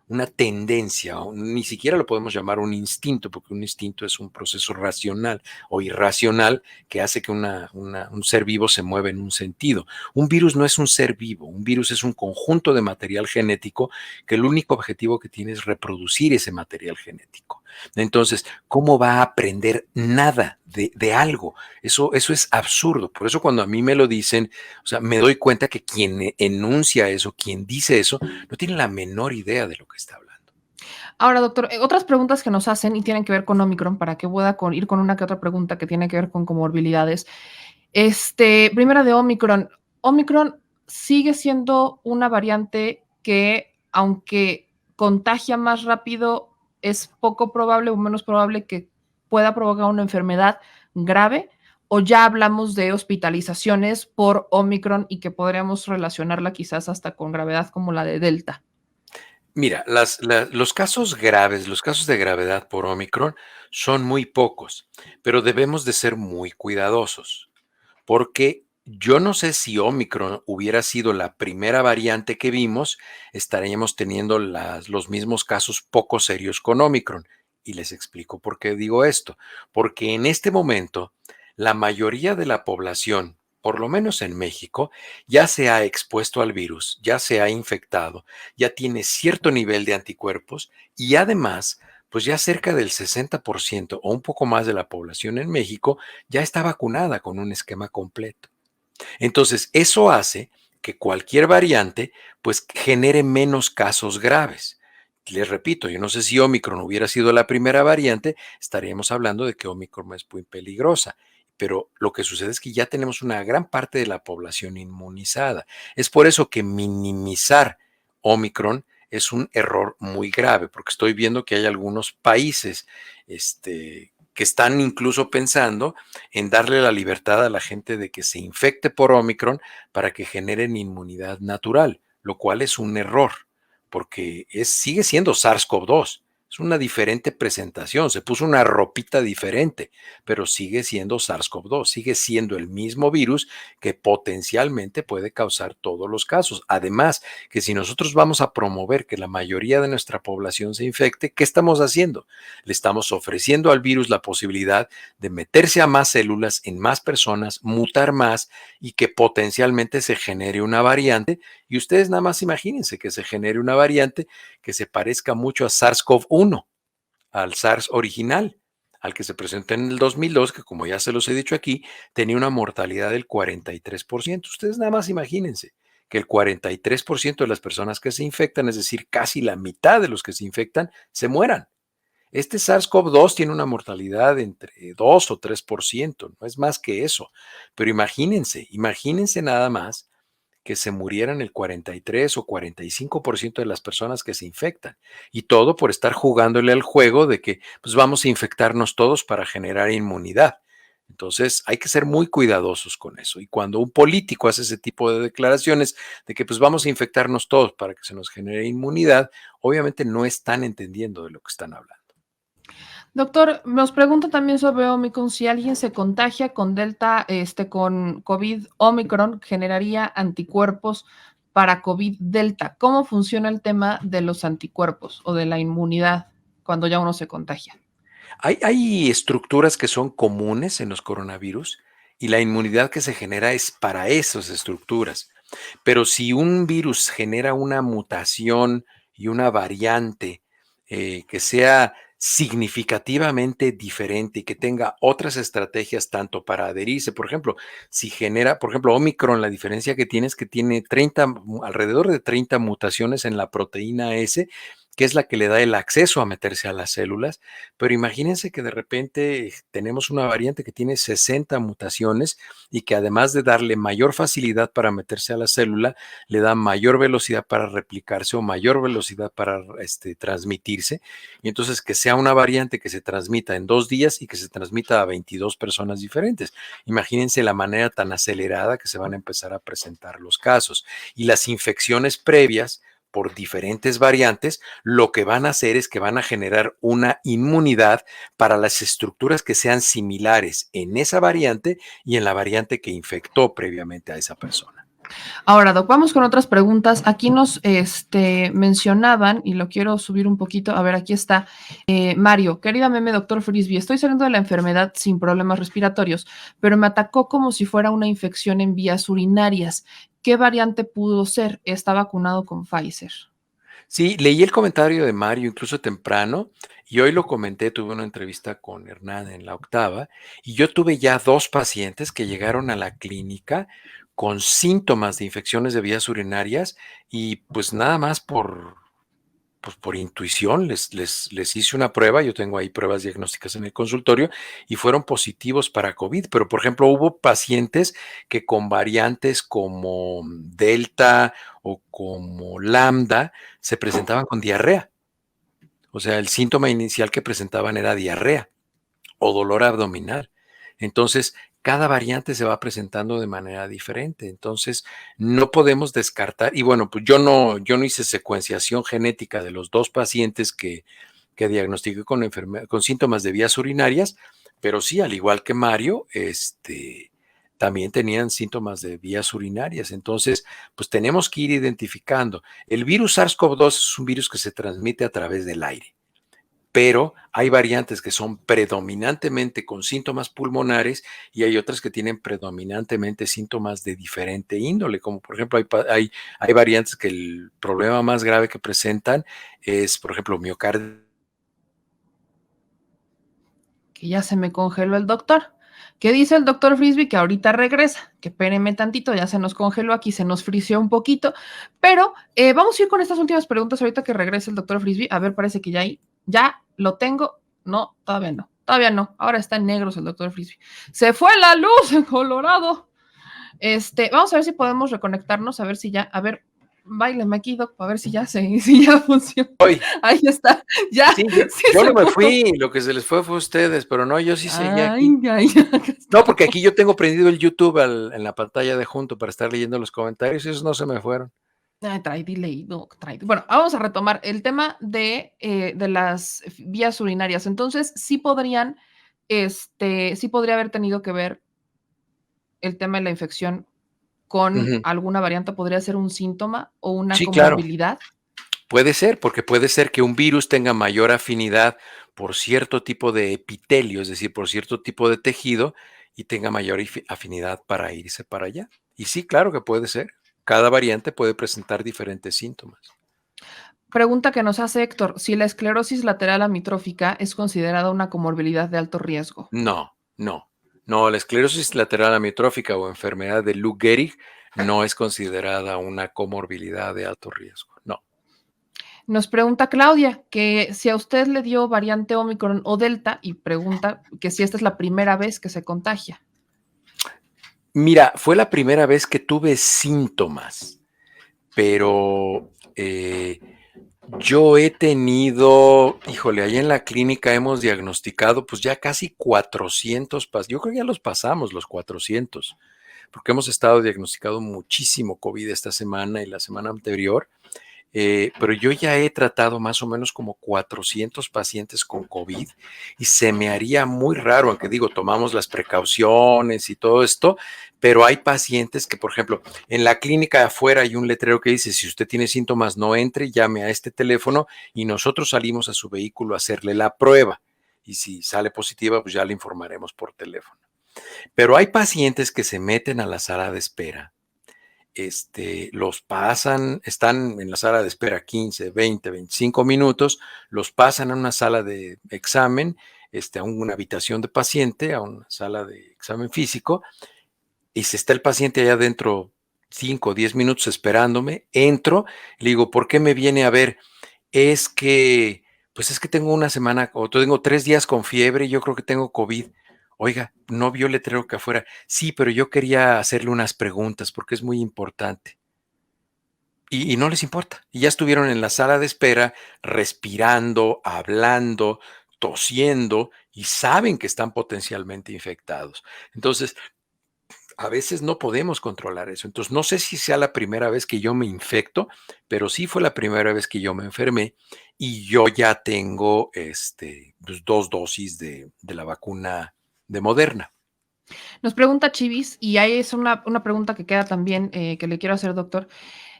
una tendencia, ni siquiera lo podemos llamar un instinto, porque un instinto es un proceso racional o irracional que hace que un ser vivo se mueva en un sentido. Un virus no es un ser vivo, un virus es un conjunto de material genético que el único objetivo que tiene es reproducir ese material genético. Entonces, ¿cómo va a aprender nada de algo? Eso es absurdo. Por eso cuando a mí me lo dicen, o sea, me doy cuenta que quien enuncia eso, quien dice eso, no tiene la menor idea de lo que está hablando. Ahora, doctor, otras preguntas que nos hacen y tienen que ver con Omicron, para que pueda ir con una que otra pregunta que tiene que ver con comorbilidades. Primera de Omicron. Omicron sigue siendo una variante que, aunque contagia más rápido, es poco probable o menos probable que pueda provocar una enfermedad grave, o ya hablamos de hospitalizaciones por Omicron y que podríamos relacionarla quizás hasta con gravedad como la de Delta. Mira, los casos graves, los casos de gravedad por Omicron son muy pocos, pero debemos de ser muy cuidadosos, porque yo no sé si Omicron hubiera sido la primera variante que vimos, estaríamos teniendo los mismos casos poco serios con Omicron. Y les explico por qué digo esto. Porque en este momento, la mayoría de la población, por lo menos en México, ya se ha expuesto al virus, ya se ha infectado, ya tiene cierto nivel de anticuerpos y además, pues ya cerca del 60% o un poco más de la población en México ya está vacunada con un esquema completo. Entonces, eso hace que cualquier variante pues genere menos casos graves. Les repito, yo no sé si Omicron hubiera sido la primera variante, estaríamos hablando de que Omicron es muy peligrosa. Pero lo que sucede es que ya tenemos una gran parte de la población inmunizada. Es por eso que minimizar Omicron es un error muy grave, porque estoy viendo que hay algunos países que están incluso pensando en darle la libertad a la gente de que se infecte por Omicron para que generen inmunidad natural, lo cual es un error, porque sigue siendo SARS-CoV-2. Es una diferente presentación, se puso una ropita diferente, pero sigue siendo SARS-CoV-2, sigue siendo el mismo virus que potencialmente puede causar todos los casos. Además, que si nosotros vamos a promover que la mayoría de nuestra población se infecte, ¿qué estamos haciendo? Le estamos ofreciendo al virus la posibilidad de meterse a más células, en más personas, mutar más y que potencialmente se genere una variante. Y ustedes nada más imagínense que se genere una variante que se parezca mucho a SARS-CoV-1, al SARS original, al que se presentó en el 2002, que como ya se los he dicho aquí, tenía una mortalidad del 43%. Ustedes nada más imagínense que el 43% de las personas que se infectan, es decir, casi la mitad de los que se infectan, se mueran. Este SARS-CoV-2 tiene una mortalidad entre 2 o 3%, no es más que eso. Pero imagínense nada más que se murieran el 43 o 45% de las personas que se infectan. Y todo por estar jugándole al juego de que pues vamos a infectarnos todos para generar inmunidad. Entonces hay que ser muy cuidadosos con eso. Y cuando un político hace ese tipo de declaraciones de que pues vamos a infectarnos todos para que se nos genere inmunidad, obviamente no están entendiendo de lo que están hablando. Doctor, nos pregunta también sobre Omicron, si alguien se contagia con Delta, con COVID Omicron, generaría anticuerpos para COVID Delta. ¿Cómo funciona el tema de los anticuerpos o de la inmunidad cuando ya uno se contagia? Hay estructuras que son comunes en los coronavirus y la inmunidad que se genera es para esas estructuras. Pero si un virus genera una mutación y una variante que sea significativamente diferente y que tenga otras estrategias tanto para adherirse, por ejemplo, si genera, por ejemplo, Omicron, la diferencia que tiene es que tiene alrededor de 30 mutaciones en la proteína S, que es la que le da el acceso a meterse a las células, pero imagínense que de repente tenemos una variante que tiene 60 mutaciones y que además de darle mayor facilidad para meterse a la célula, le da mayor velocidad para replicarse o mayor velocidad para transmitirse. Y entonces que sea una variante que se transmita en 2 días y que se transmita a 22 personas diferentes. Imagínense la manera tan acelerada que se van a empezar a presentar los casos. Y las infecciones previas por diferentes variantes, lo que van a hacer es que van a generar una inmunidad para las estructuras que sean similares en esa variante y en la variante que infectó previamente a esa persona. Ahora, Doc, vamos con otras preguntas. Aquí nos mencionaban, y lo quiero subir un poquito, a ver, aquí está. Mario, querida meme, doctor Frisbee, estoy saliendo de la enfermedad sin problemas respiratorios, pero me atacó como si fuera una infección en vías urinarias. ¿Qué variante pudo ser? Está vacunado con Pfizer. Sí, leí el comentario de Mario incluso temprano y hoy lo comenté, tuve una entrevista con Hernán en La Octava y yo tuve ya 2 pacientes que llegaron a la clínica con síntomas de infecciones de vías urinarias y pues nada más pues por intuición les hice una prueba, yo tengo ahí pruebas diagnósticas en el consultorio y fueron positivos para COVID, pero por ejemplo hubo pacientes que con variantes como Delta o como Lambda se presentaban con diarrea. O sea, el síntoma inicial que presentaban era diarrea o dolor abdominal. Entonces, cada variante se va presentando de manera diferente. Entonces, no podemos descartar. Y bueno, pues yo no hice secuenciación genética de los 2 pacientes que diagnostiqué con síntomas de vías urinarias, pero sí, al igual que Mario, también tenían síntomas de vías urinarias. Entonces, pues tenemos que ir identificando. El virus SARS-CoV-2 es un virus que se transmite a través del aire, pero hay variantes que son predominantemente con síntomas pulmonares y hay otras que tienen predominantemente síntomas de diferente índole, como por ejemplo hay variantes que el problema más grave que presentan es, por ejemplo, miocardio. Que ya se me congeló el doctor. ¿Qué dice el doctor Frisbee? Que ahorita regresa, que espérenme tantito, ya se nos congeló aquí, se nos frició un poquito, pero vamos a ir con estas últimas preguntas ahorita que regrese el doctor Frisbee. A ver, parece que ya lo tengo. No, todavía no. Ahora está en negros el doctor Frisbee. Se fue la luz en Colorado. Vamos a ver si podemos reconectarnos, a ver si ya, a ver, báileme aquí, Doc, a ver si ya funciona. Hoy, Ahí está, ya. sí, Sí yo se no me pudo. fui, lo que se les fue a ustedes, pero no, yo sí seguí Ay, aquí. ay, No, porque aquí yo tengo prendido el YouTube en la pantalla de junto para estar leyendo los comentarios y esos no se me fueron. ay, trae delay, Doc, trae. Bueno, vamos a retomar el tema de las vías urinarias. Entonces, sí podría haber tenido que ver el tema de la infección con Ujú. alguna variante, podría ser un síntoma o una Sí, claro. comorbilidad. Puede ser, porque puede ser que un virus tenga mayor afinidad por cierto tipo de epitelio, es decir, por cierto tipo de tejido, y tenga mayor afinidad para irse para allá. Y sí, claro que puede ser. Cada variante puede presentar diferentes síntomas. Pregunta que nos hace Héctor, si la esclerosis lateral amitrófica es considerada una comorbilidad de alto riesgo. No, no, no, la esclerosis lateral amiotrófica o enfermedad de Lou Gehrig no es considerada una comorbilidad de alto riesgo. No. Nos pregunta Claudia que si a usted le dio variante Omicron o Delta y pregunta que si esta es la primera vez que se contagia. Mira, fue la primera vez que tuve síntomas, pero yo he tenido, híjole, ahí en la clínica hemos diagnosticado pues ya casi 400 pacientes. Yo creo que ya los pasamos los 400, porque hemos estado diagnosticado muchísimo COVID esta semana y la semana anterior. Pero yo ya he tratado más o menos como 400 pacientes con COVID y se me haría muy raro, aunque digo, tomamos las precauciones y todo esto, pero hay pacientes que, por ejemplo, en la clínica de afuera hay un letrero que dice, si usted tiene síntomas, no entre, llame a este teléfono y nosotros salimos a su vehículo a hacerle la prueba. Y si sale positiva, pues ya le informaremos por teléfono. Pero hay pacientes que se meten a la sala de espera, los pasan, están en la sala de espera 15, 20, 25 minutos, los pasan a una sala de examen, a una habitación de paciente, a una sala de examen físico, y si está el paciente allá adentro 5 o 10 minutos esperándome, entro, le digo, ¿por qué me viene a ver? Es que, pues es que tengo una semana o tengo 3 días con fiebre y yo creo que tengo COVID. Oiga, ¿no vio el letrero que afuera? Sí, pero yo quería hacerle unas preguntas porque es muy importante. Y no les importa. Y ya estuvieron en la sala de espera respirando, hablando, tosiendo y saben que están potencialmente infectados. Entonces, a veces no podemos controlar eso. Entonces, no sé si sea la primera vez que yo me infecto, pero sí fue la primera vez que yo me enfermé y yo ya tengo pues, 2 dosis de la vacuna de Moderna. Nos pregunta Chivis, y ahí es una pregunta que queda también, que le quiero hacer, doctor.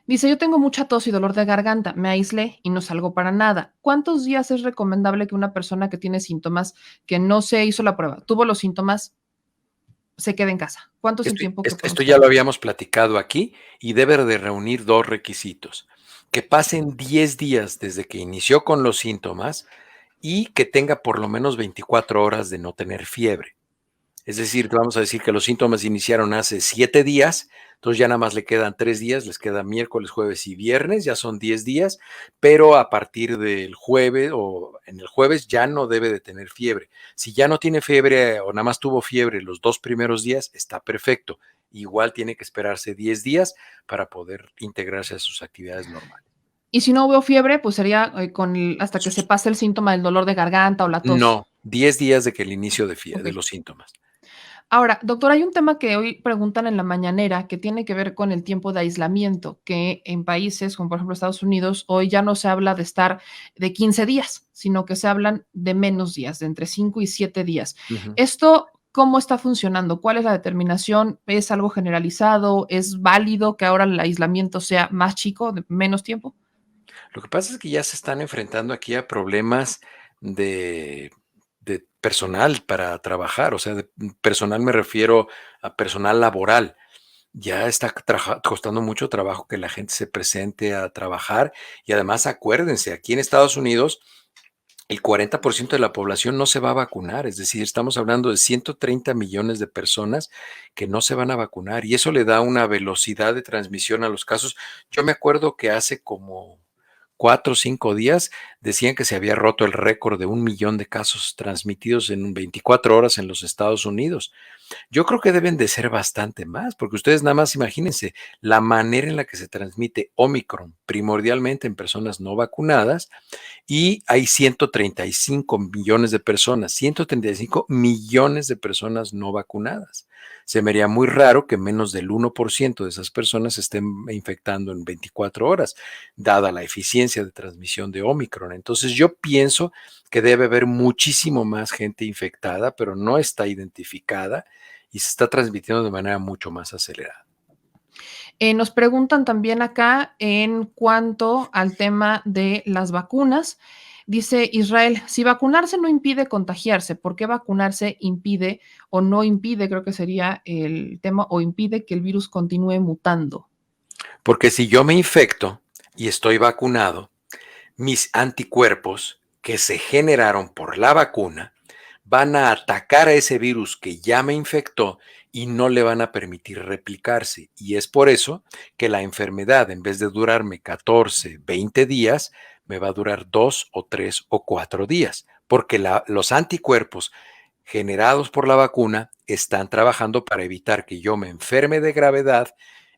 Dice, yo tengo mucha tos y dolor de garganta, me aislé y no salgo para nada. ¿Cuántos días es recomendable que una persona que tiene síntomas, que no se hizo la prueba, tuvo los síntomas, se quede en casa? ¿Cuánto es el tiempo que podemos Esto ya quedar? lo habíamos platicado aquí y debe de reunir dos requisitos. Que pasen 10 días desde que inició con los síntomas y que tenga por lo menos 24 horas de no tener fiebre. Es decir, vamos a decir que los síntomas iniciaron hace 7 días, entonces ya nada más le quedan 3 días, les queda miércoles, jueves y viernes, ya son 10 días, pero a partir del jueves o en el jueves ya no debe de tener fiebre. Si ya no tiene fiebre o nada más tuvo fiebre los 2 primeros días, está perfecto. Igual tiene que esperarse 10 días para poder integrarse a sus actividades normales. Y si no hubo fiebre, pues sería hasta que se pase el síntoma del dolor de garganta o la tos. No, 10 días de que el inicio Ok. de los síntomas. Ahora, doctor, hay un tema que hoy preguntan en la mañanera que tiene que ver con el tiempo de aislamiento, que en países como por ejemplo Estados Unidos, hoy ya no se habla de estar de 15 días, sino que se hablan de menos días, de entre 5 y 7 días. Ujú. ¿Esto cómo está funcionando? ¿Cuál es la determinación? ¿Es algo generalizado? ¿Es válido que ahora el aislamiento sea más chico, de menos tiempo? Lo que pasa es que ya se están enfrentando aquí a problemas de, de personal para trabajar, o sea, de personal me refiero a personal laboral. Ya está costando mucho trabajo que la gente se presente a trabajar y además acuérdense, aquí en Estados Unidos el 40% de la población no se va a vacunar, es decir, estamos hablando de 130 millones de personas que no se van a vacunar y eso le da una velocidad de transmisión a los casos. Yo me acuerdo que hace como 4 o 5 días decían que se había roto el récord de 1 millón de casos transmitidos en 24 horas en los Estados Unidos. Yo creo que deben de ser bastante más, porque ustedes nada más imagínense la manera en la que se transmite Omicron, primordialmente en personas no vacunadas, y hay 135 millones de personas, 135 millones de personas no vacunadas. Se me haría muy raro que menos del 1% de esas personas se estén infectando en 24 horas, dada la eficiencia de transmisión de Omicron. Entonces yo pienso que debe haber muchísimo más gente infectada, pero no está identificada y se está transmitiendo de manera mucho más acelerada. Nos preguntan también acá en cuanto al tema de las vacunas. Dice Israel, si vacunarse no impide contagiarse, ¿por qué vacunarse impide o no impide, creo que sería el tema, o impide que el virus continúe mutando? Porque si yo me infecto y estoy vacunado, mis anticuerpos que se generaron por la vacuna van a atacar a ese virus que ya me infectó y no le van a permitir replicarse. Y es por eso que la enfermedad, en vez de durarme 14, 20 días, me va a durar 2 o 3 o 4 días, porque los anticuerpos generados por la vacuna están trabajando para evitar que yo me enferme de gravedad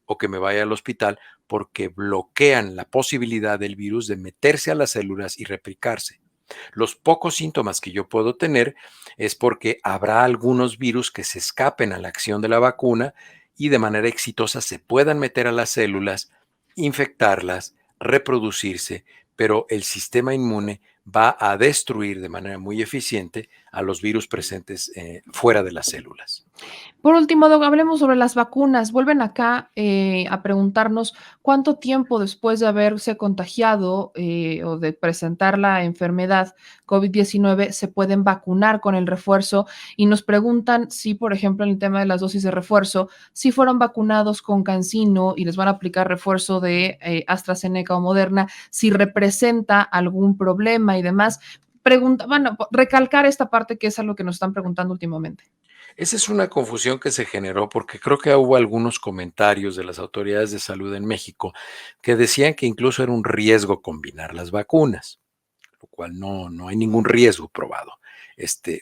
o que me vaya al hospital porque bloquean la posibilidad del virus de meterse a las células y replicarse. Los pocos síntomas que yo puedo tener es porque habrá algunos virus que se escapen a la acción de la vacuna y de manera exitosa se puedan meter a las células, infectarlas, reproducirse, pero el sistema inmune va a destruir de manera muy eficiente a los virus presentes fuera de las células. Por último, Doc, hablemos sobre las vacunas. Vuelven acá a preguntarnos cuánto tiempo después de haberse contagiado o de presentar la enfermedad COVID-19 se pueden vacunar con el refuerzo y nos preguntan si, por ejemplo, en el tema de las dosis de refuerzo, si fueron vacunados con CanSino y les van a aplicar refuerzo de AstraZeneca o Moderna, si representa algún problema y demás. Bueno, recalcar esta parte que es algo que nos están preguntando últimamente. Esa es una confusión que se generó porque creo que hubo algunos comentarios de las autoridades de salud en México que decían que incluso era un riesgo combinar las vacunas, lo cual no hay ningún riesgo probado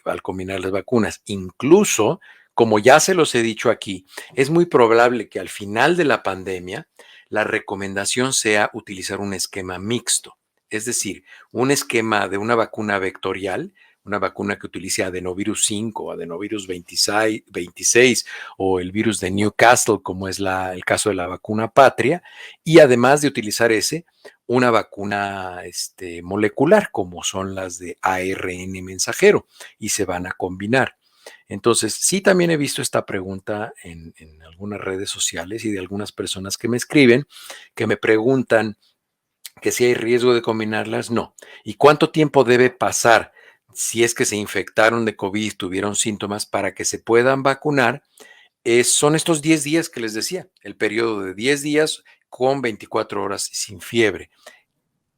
al combinar las vacunas. Incluso, como ya se los he dicho aquí, es muy probable que al final de la pandemia la recomendación sea utilizar un esquema mixto, es decir, un esquema de una vacuna vectorial, una vacuna que utilice adenovirus 5, adenovirus 26 o el virus de Newcastle, como es el caso de la vacuna Patria, y además de utilizar una vacuna molecular, como son las de ARN mensajero, y se van a combinar. Entonces, sí, también he visto esta pregunta en algunas redes sociales y de algunas personas que me escriben, que me preguntan que si hay riesgo de combinarlas, no. ¿Y cuánto tiempo debe pasar si es que se infectaron de COVID, tuvieron síntomas para que se puedan vacunar? Son estos 10 días que les decía, el periodo de 10 días con 24 horas sin fiebre.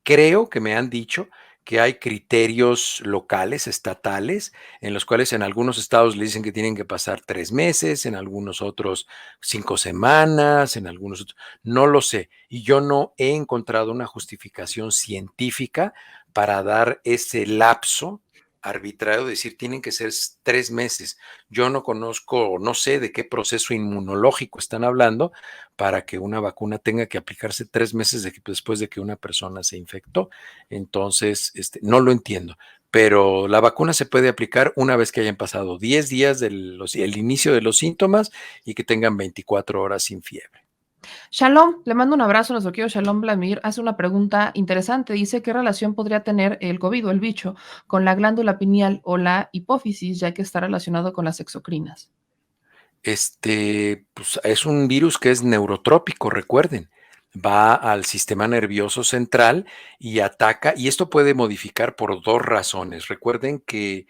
Creo que me han dicho que hay criterios locales, estatales, en los cuales en algunos estados le dicen que tienen que pasar 3 meses, en algunos otros 5 semanas, en algunos otros, no lo sé. Y yo no he encontrado una justificación científica para dar ese lapso arbitrario, de decir, tienen que ser 3 meses. Yo no conozco, no sé de qué proceso inmunológico están hablando para que una vacuna tenga que aplicarse 3 meses después de que una persona se infectó. Entonces, no lo entiendo. Pero la vacuna se puede aplicar una vez que hayan pasado 10 días del el inicio de los síntomas y que tengan 24 horas sin fiebre. Shalom, le mando un abrazo a nuestro querido Shalom Blamir. Hace una pregunta interesante. Dice, ¿qué relación podría tener el COVID o el bicho con la glándula pineal o la hipófisis, ya que está relacionado con las exocrinas? Pues es un virus que es neurotrópico, recuerden. Va al sistema nervioso central y ataca, y esto puede modificar por dos razones. Recuerden que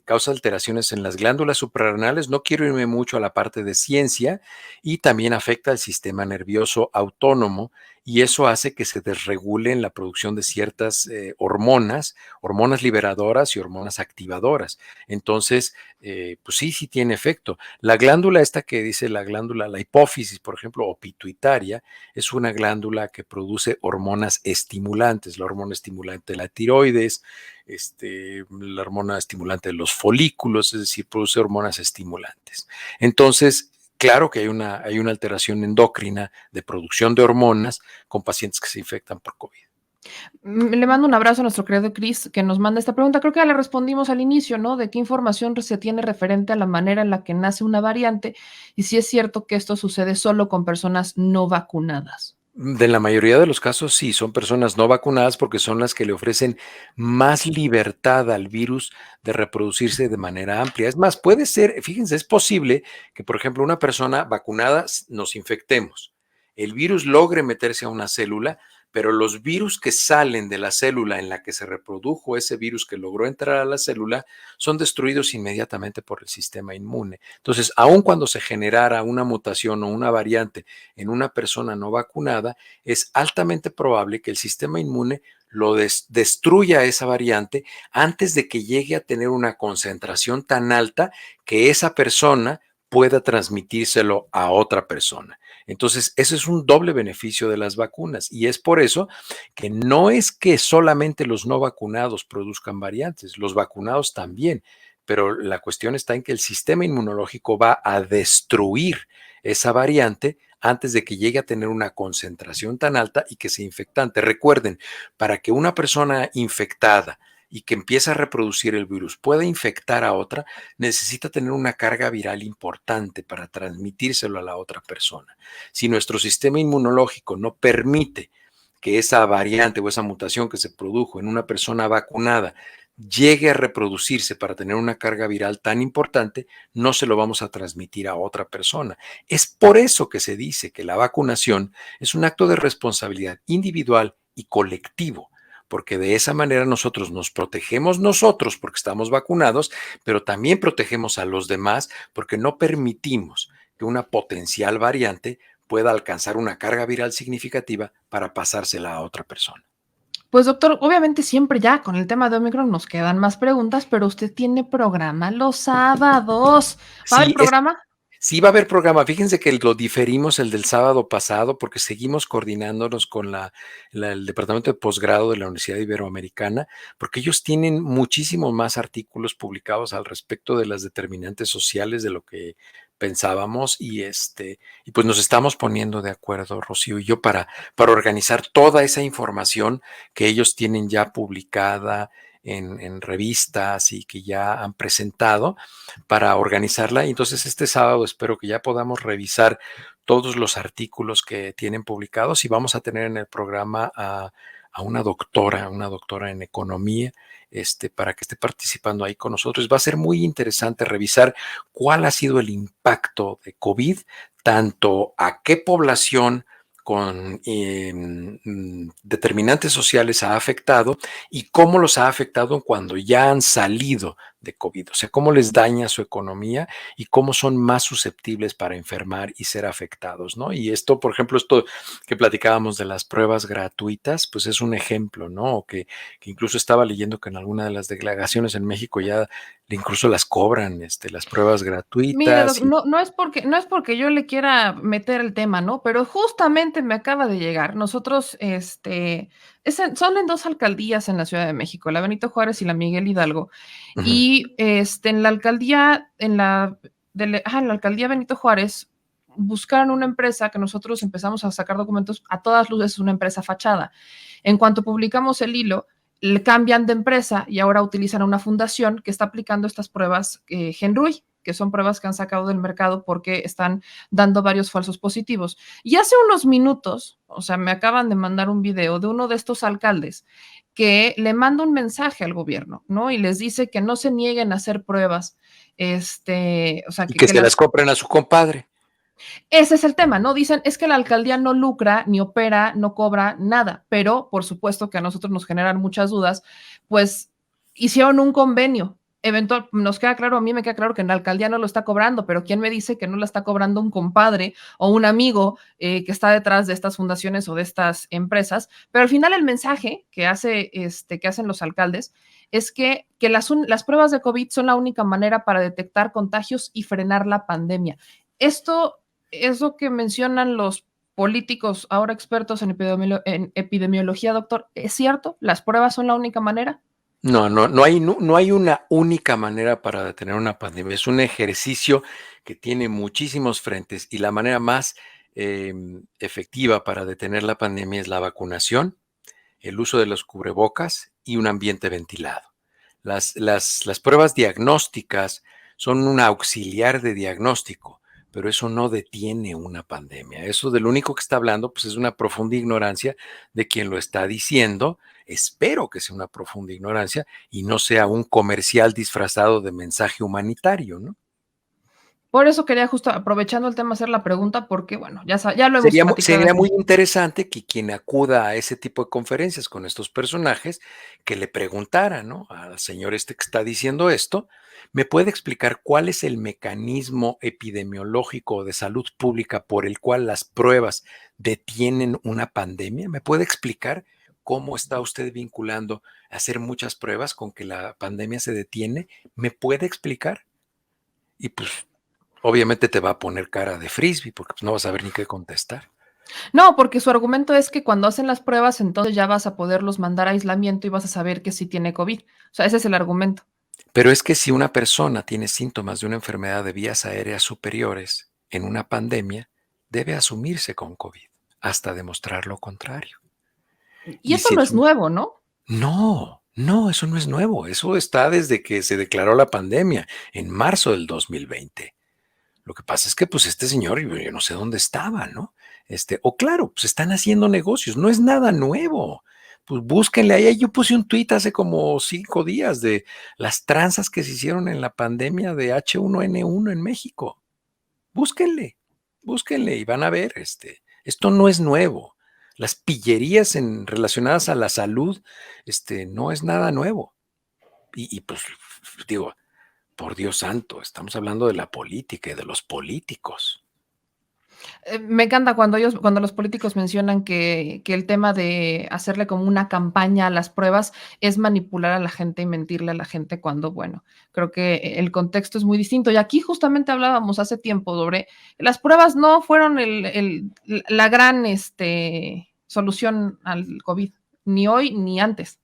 causa alteraciones en las glándulas suprarrenales, no quiero irme mucho a la parte de ciencia, y también afecta al sistema nervioso autónomo, y eso hace que se desregulen la producción de ciertas hormonas liberadoras y hormonas activadoras. Entonces, pues sí, sí tiene efecto. La glándula esta que dice la hipófisis, por ejemplo, o pituitaria, es una glándula que produce hormonas estimulantes, la hormona estimulante de la tiroides, la hormona estimulante de los folículos, es decir, produce hormonas estimulantes. Entonces, claro que hay una alteración endocrina de producción de hormonas con pacientes que se infectan por COVID. Le mando un abrazo a nuestro querido Chris que nos manda esta pregunta. Creo que ya le respondimos al inicio, ¿no? De qué información se tiene referente a la manera en la que nace una variante y si es cierto que esto sucede solo con personas no vacunadas. De la mayoría de los casos, sí, son personas no vacunadas porque son las que le ofrecen más libertad al virus de reproducirse de manera amplia. Es más, puede ser, fíjense, es posible que, por ejemplo, una persona vacunada nos infectemos, el virus logre meterse a una célula, pero los virus que salen de la célula en la que se reprodujo ese virus que logró entrar a la célula son destruidos inmediatamente por el sistema inmune. Entonces, aun cuando se generara una mutación o una variante en una persona no vacunada, es altamente probable que el sistema inmune lo destruya esa variante antes de que llegue a tener una concentración tan alta que esa persona pueda transmitírselo a otra persona. Entonces, ese es un doble beneficio de las vacunas y es por eso que no es que solamente los no vacunados produzcan variantes, los vacunados también, pero la cuestión está en que el sistema inmunológico va a destruir esa variante antes de que llegue a tener una concentración tan alta y que sea infectante. Recuerden, para que una persona infectada y que empiece a reproducir el virus pueda infectar a otra, necesita tener una carga viral importante para transmitírselo a la otra persona. Si nuestro sistema inmunológico no permite que esa variante o esa mutación que se produjo en una persona vacunada llegue a reproducirse para tener una carga viral tan importante, no se lo vamos a transmitir a otra persona. Es por eso que se dice que la vacunación es un acto de responsabilidad individual y colectivo, porque de esa manera nosotros nos protegemos nosotros porque estamos vacunados, pero también protegemos a los demás porque no permitimos que una potencial variante pueda alcanzar una carga viral significativa para pasársela a otra persona. Pues doctor, obviamente siempre ya con el tema de Omicron nos quedan más preguntas, pero usted tiene programa los sábados. ¿Va a haber Sí, programa? sí va a haber programa. Fíjense que lo diferimos el del sábado pasado porque seguimos coordinándonos con el Departamento de Posgrado de la Universidad Iberoamericana, porque ellos tienen muchísimos más artículos publicados al respecto de las determinantes sociales de lo que pensábamos y pues nos estamos poniendo de acuerdo, Rocío y yo, para organizar toda esa información que ellos tienen ya publicada en revistas y que ya han presentado para organizarla. Y entonces este sábado espero que ya podamos revisar todos los artículos que tienen publicados y vamos a tener en el programa a a una doctora en economía, para que esté participando ahí con nosotros. Va a ser muy interesante revisar cuál ha sido el impacto de COVID, tanto a qué población con determinantes sociales ha afectado y cómo los ha afectado cuando ya han salido de COVID, o sea, cómo les daña su economía y cómo son más susceptibles para enfermar y ser afectados, ¿no? Y esto, por ejemplo, esto que platicábamos de las pruebas gratuitas, pues es un ejemplo, ¿no? O que incluso estaba leyendo que en alguna de las delegaciones en México ya incluso las cobran, las pruebas Mire, gratuitas. no es porque yo le quiera meter el tema, ¿no? Pero justamente me acaba de llegar. Nosotros, son en 2 alcaldías en la Ciudad de México, la Benito Juárez y la Miguel Hidalgo. Ujú, Y, en la alcaldía, en la alcaldía Benito Juárez, buscaron una empresa que nosotros empezamos a sacar documentos, a todas luces es una empresa fachada. En cuanto publicamos el hilo, le cambian de empresa y ahora utilizan una fundación que está aplicando estas pruebas Genrui, que son pruebas que han sacado del mercado porque están dando varios falsos positivos. Y hace unos minutos, o sea, me acaban de mandar un video de uno de estos alcaldes que le manda un mensaje al gobierno, ¿no? Y les dice que no se nieguen a hacer pruebas, o sea, y que, que que se las las compren a su compadre. ese es el tema, ¿no? Dicen, es que la alcaldía no lucra, ni opera, no cobra nada, pero por supuesto que a nosotros nos generan muchas dudas, pues hicieron un convenio. Eventual, nos queda claro, a mí me queda claro que en la alcaldía no lo está cobrando, pero ¿quién me dice que no la está cobrando un compadre o un amigo que está detrás de estas fundaciones o de estas empresas? Pero al final el mensaje que hacen los alcaldes es que las pruebas de COVID son la única manera para detectar contagios y frenar la pandemia. Esto eso que mencionan los políticos ahora expertos en epidemiología, doctor, ¿es cierto? ¿Las pruebas son la única manera? No hay una única manera para detener una pandemia. Es un ejercicio que tiene muchísimos frentes y la manera más efectiva para detener la pandemia es la vacunación, el uso de los cubrebocas y un ambiente ventilado. Las pruebas diagnósticas son un auxiliar de diagnóstico, pero eso no detiene una pandemia. Eso de lo único que está hablando, pues es una profunda ignorancia de quien lo está diciendo. Espero que sea una profunda ignorancia y no sea un comercial disfrazado de mensaje humanitario, ¿no? Por eso quería justo aprovechando el tema hacer la pregunta porque, bueno, ya lo hemos platicado Sería muy aquí. interesante que quien acuda a ese tipo de conferencias con estos personajes, que le preguntara, ¿no? Al señor que está diciendo esto, ¿me puede explicar cuál es el mecanismo epidemiológico o de salud pública por el cual las pruebas detienen una pandemia? ¿Me puede explicar cómo está usted vinculando hacer muchas pruebas con que la pandemia se detiene? ¿Me puede explicar? Y pues obviamente te va a poner cara de frisbee porque pues, no vas a saber ni qué contestar. No, porque su argumento es que cuando hacen las pruebas, entonces ya vas a poderlos mandar a aislamiento y vas a saber que sí tiene COVID. O sea, ese es el argumento. Pero es que si una persona tiene síntomas de una enfermedad de vías aéreas superiores en una pandemia, debe asumirse con COVID hasta demostrar lo contrario. Y Y eso si no es es nuevo, ¿no? no, eso no es nuevo. Eso está desde que se declaró la pandemia en marzo del 2020. Lo que pasa es que, pues, este señor, yo no sé dónde estaba, ¿no? O claro, pues están haciendo negocios, no es nada nuevo. Pues búsquenle ahí. Yo puse un tuit hace como 5 días de las tranzas que se hicieron en la pandemia de H1N1 en México. Búsquenle, búsquenle y van a ver, esto no es nuevo. Las pillerías relacionadas a la salud, no es nada nuevo. Y pues, digo, por Dios santo, estamos hablando de la política y de los políticos. Me encanta cuando los políticos mencionan que el tema de hacerle como una campaña a las pruebas es manipular a la gente y mentirle a la gente cuando, bueno, creo que el contexto es muy distinto. Y aquí justamente hablábamos hace tiempo sobre las pruebas no fueron la gran solución al COVID, ni hoy ni antes.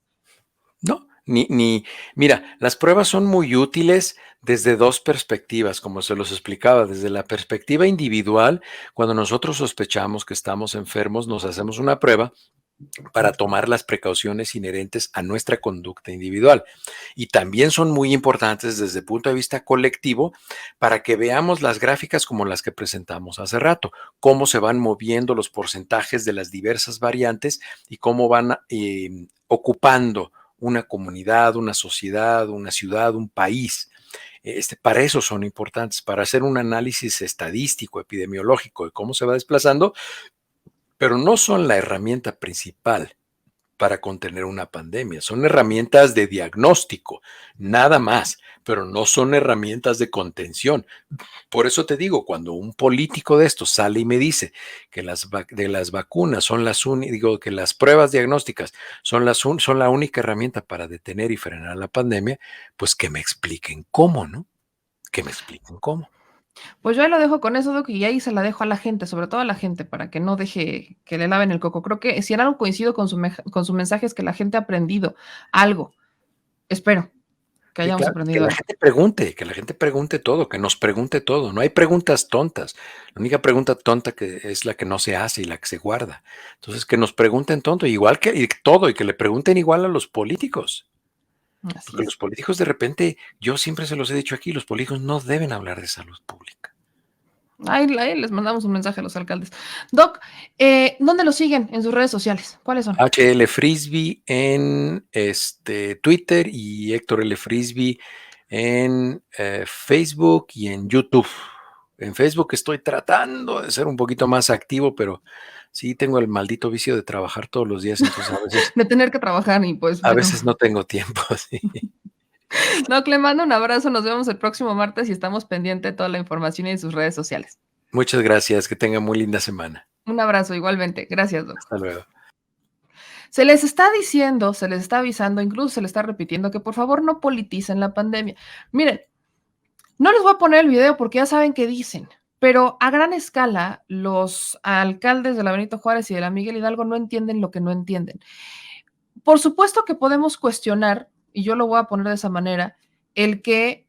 No, mira, las pruebas son muy útiles desde dos perspectivas, como se los explicaba, desde la perspectiva individual, cuando nosotros sospechamos que estamos enfermos, nos hacemos una prueba para tomar las precauciones inherentes a nuestra conducta individual. Y también son muy importantes desde el punto de vista colectivo para que veamos las gráficas como las que presentamos hace rato, cómo se van moviendo los porcentajes de las diversas variantes y cómo van ocupando una comunidad, una sociedad, una ciudad, un país. Para eso son importantes, para hacer un análisis estadístico, epidemiológico de cómo se va desplazando, pero no son la herramienta principal para contener una pandemia. Son herramientas de diagnóstico, nada más, pero no son herramientas de contención. Por eso te digo, cuando un político de estos sale y me dice que de las vacunas son que las pruebas diagnósticas son la única herramienta para detener y frenar la pandemia, pues que me expliquen cómo, ¿no? Que me expliquen cómo. Pues yo ahí lo dejo con eso, Doc, y ahí se la dejo a la gente, sobre todo a la gente, para que no deje que le laven el coco. Creo que si en algo coincido con su mensaje es que la gente ha aprendido algo. Espero que Sí, hayamos claro, aprendido algo. que la gente pregunte todo, que nos pregunte todo. No hay preguntas tontas. La única pregunta tonta que es la que no se hace y la que se guarda. Entonces, que nos pregunten tonto, igual que y todo, y que le pregunten igual a los políticos. Así Porque los es. políticos de repente, yo siempre se los he dicho aquí, los políticos no deben hablar de salud pública. Ahí les mandamos un mensaje a los alcaldes. Doc, ¿dónde lo siguen en sus redes sociales? ¿Cuáles son? HL Frisbee en Twitter y Héctor L. Frisbee en Facebook y en YouTube. En Facebook estoy tratando de ser un poquito más activo, pero sí tengo el maldito vicio de trabajar todos los días, entonces De tener que trabajar y pues a bueno. veces no tengo tiempo. Sí. Doc, le mando un abrazo, nos vemos el próximo martes y estamos pendientes de toda la información y en sus redes sociales. Muchas gracias, que tengan muy linda semana. Un abrazo igualmente. Gracias, Doc. Hasta luego. Se les está diciendo, se les está avisando, incluso se les está repitiendo que por favor no politicen la pandemia. Miren, no les voy a poner el video porque ya saben qué dicen, pero a gran escala los alcaldes de la Benito Juárez y de la Miguel Hidalgo no entienden lo que no entienden. Por supuesto que podemos cuestionar, y yo lo voy a poner de esa manera, el que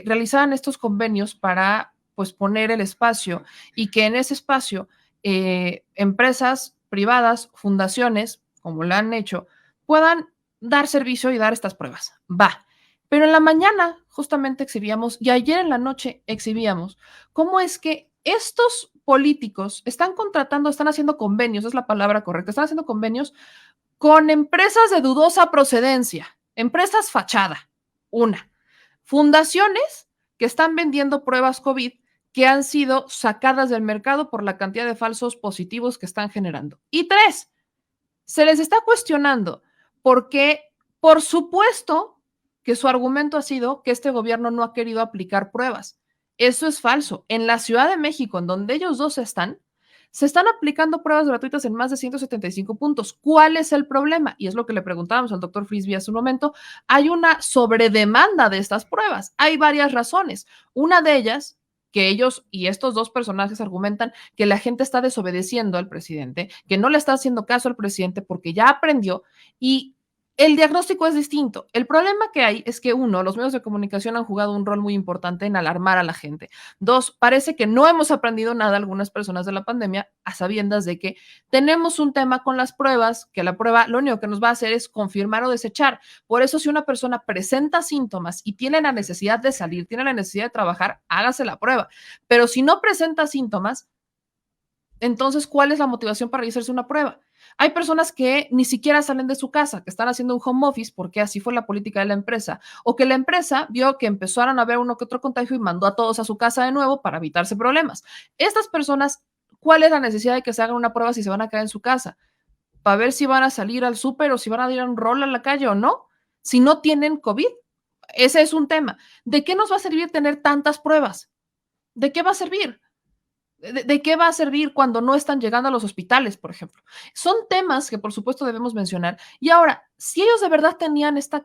realizaran estos convenios para pues poner el espacio y que en ese espacio empresas privadas, fundaciones, como lo han hecho, puedan dar servicio y dar estas pruebas. Va. Pero en la mañana justamente exhibíamos y ayer en la noche exhibíamos cómo es que estos políticos están contratando, están haciendo convenios, es la palabra correcta, están haciendo convenios con empresas de dudosa procedencia, empresas fachada, una. Fundaciones que están vendiendo pruebas COVID que han sido sacadas del mercado por la cantidad de falsos positivos que están generando. Y tres, se les está cuestionando porque, por supuesto, que su argumento ha sido que este gobierno no ha querido aplicar pruebas. Eso es falso. En la Ciudad de México, en donde ellos dos están, se están aplicando pruebas gratuitas en más de 175 puntos. ¿Cuál es el problema? Y es lo que le preguntábamos al doctor Frisbee hace un momento. Hay una sobredemanda de estas pruebas. Hay varias razones. Una de ellas, que ellos y estos dos personajes argumentan que la gente está desobedeciendo al presidente, que no le está haciendo caso al presidente porque ya aprendió y el diagnóstico es distinto. El problema que hay es que, uno, los medios de comunicación han jugado un rol muy importante en alarmar a la gente. Dos, parece que no hemos aprendido nada algunas personas de la pandemia a sabiendas de que tenemos un tema con las pruebas, que la prueba lo único que nos va a hacer es confirmar o desechar. Por eso, si una persona presenta síntomas y tiene la necesidad de salir, tiene la necesidad de trabajar, hágase la prueba. Pero si no presenta síntomas, entonces, ¿cuál es la motivación para realizarse una prueba? Hay personas que ni siquiera salen de su casa, que están haciendo un home office porque así fue la política de la empresa, o que la empresa vio que empezaron a ver uno que otro contagio y mandó a todos a su casa de nuevo para evitarse problemas. Estas personas, ¿cuál es la necesidad de que se hagan una prueba si se van a quedar en su casa? ¿Para ver si van a salir al súper o si van a ir a un rol a la calle o no? Si no tienen COVID, ese es un tema. ¿De qué nos va a servir tener tantas pruebas? ¿De qué va a servir? ¿De qué va a servir cuando no están llegando a los hospitales, por ejemplo? Son temas que, por supuesto, debemos mencionar. Y ahora, si ellos de verdad tenían estas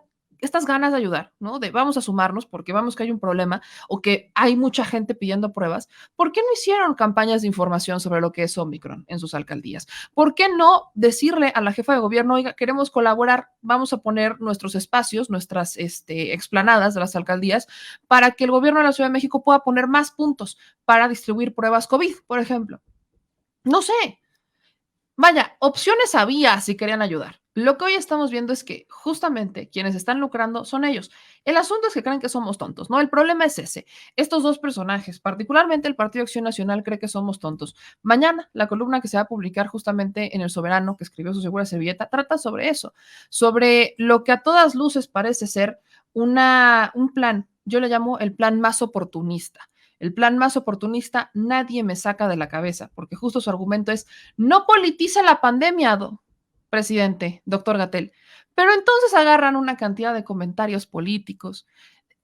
ganas de ayudar, ¿no? De vamos a sumarnos porque vamos que hay un problema o que hay mucha gente pidiendo pruebas, ¿por qué no hicieron campañas de información sobre lo que es Omicron en sus alcaldías? ¿Por qué no decirle a la jefa de gobierno, oiga, queremos colaborar, vamos a poner nuestros espacios, nuestras explanadas de las alcaldías para que el gobierno de la Ciudad de México pueda poner más puntos para distribuir pruebas COVID, por ejemplo? No sé. Vaya, opciones había si querían ayudar. Lo que hoy estamos viendo es que justamente quienes están lucrando son ellos. El asunto es que creen que somos tontos, ¿no? El problema es ese. Estos dos personajes, particularmente el Partido Acción Nacional, cree que somos tontos. Mañana, la columna que se va a publicar justamente en El Soberano, que escribió su segura servilleta, trata sobre eso, sobre lo que a todas luces parece ser un plan. Yo le llamo el plan más oportunista. El plan más oportunista nadie me saca de la cabeza, porque justo su argumento es: no politiza la pandemia, presidente, doctor Gatell. Pero entonces agarran una cantidad de comentarios políticos.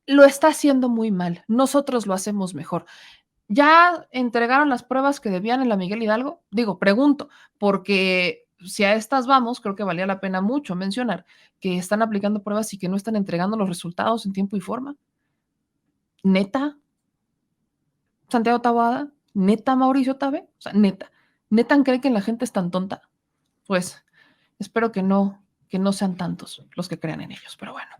Lo está haciendo muy mal. Nosotros lo hacemos mejor. ¿Ya entregaron las pruebas que debían en la Miguel Hidalgo? Digo, pregunto, porque si a estas vamos, creo que valía la pena mucho mencionar que están aplicando pruebas y que no están entregando los resultados en tiempo y forma. ¿Neta? Santiago Taboada, neta Mauricio Tabe, o sea, neta creen que la gente es tan tonta. Pues espero que no sean tantos los que crean en ellos, pero bueno.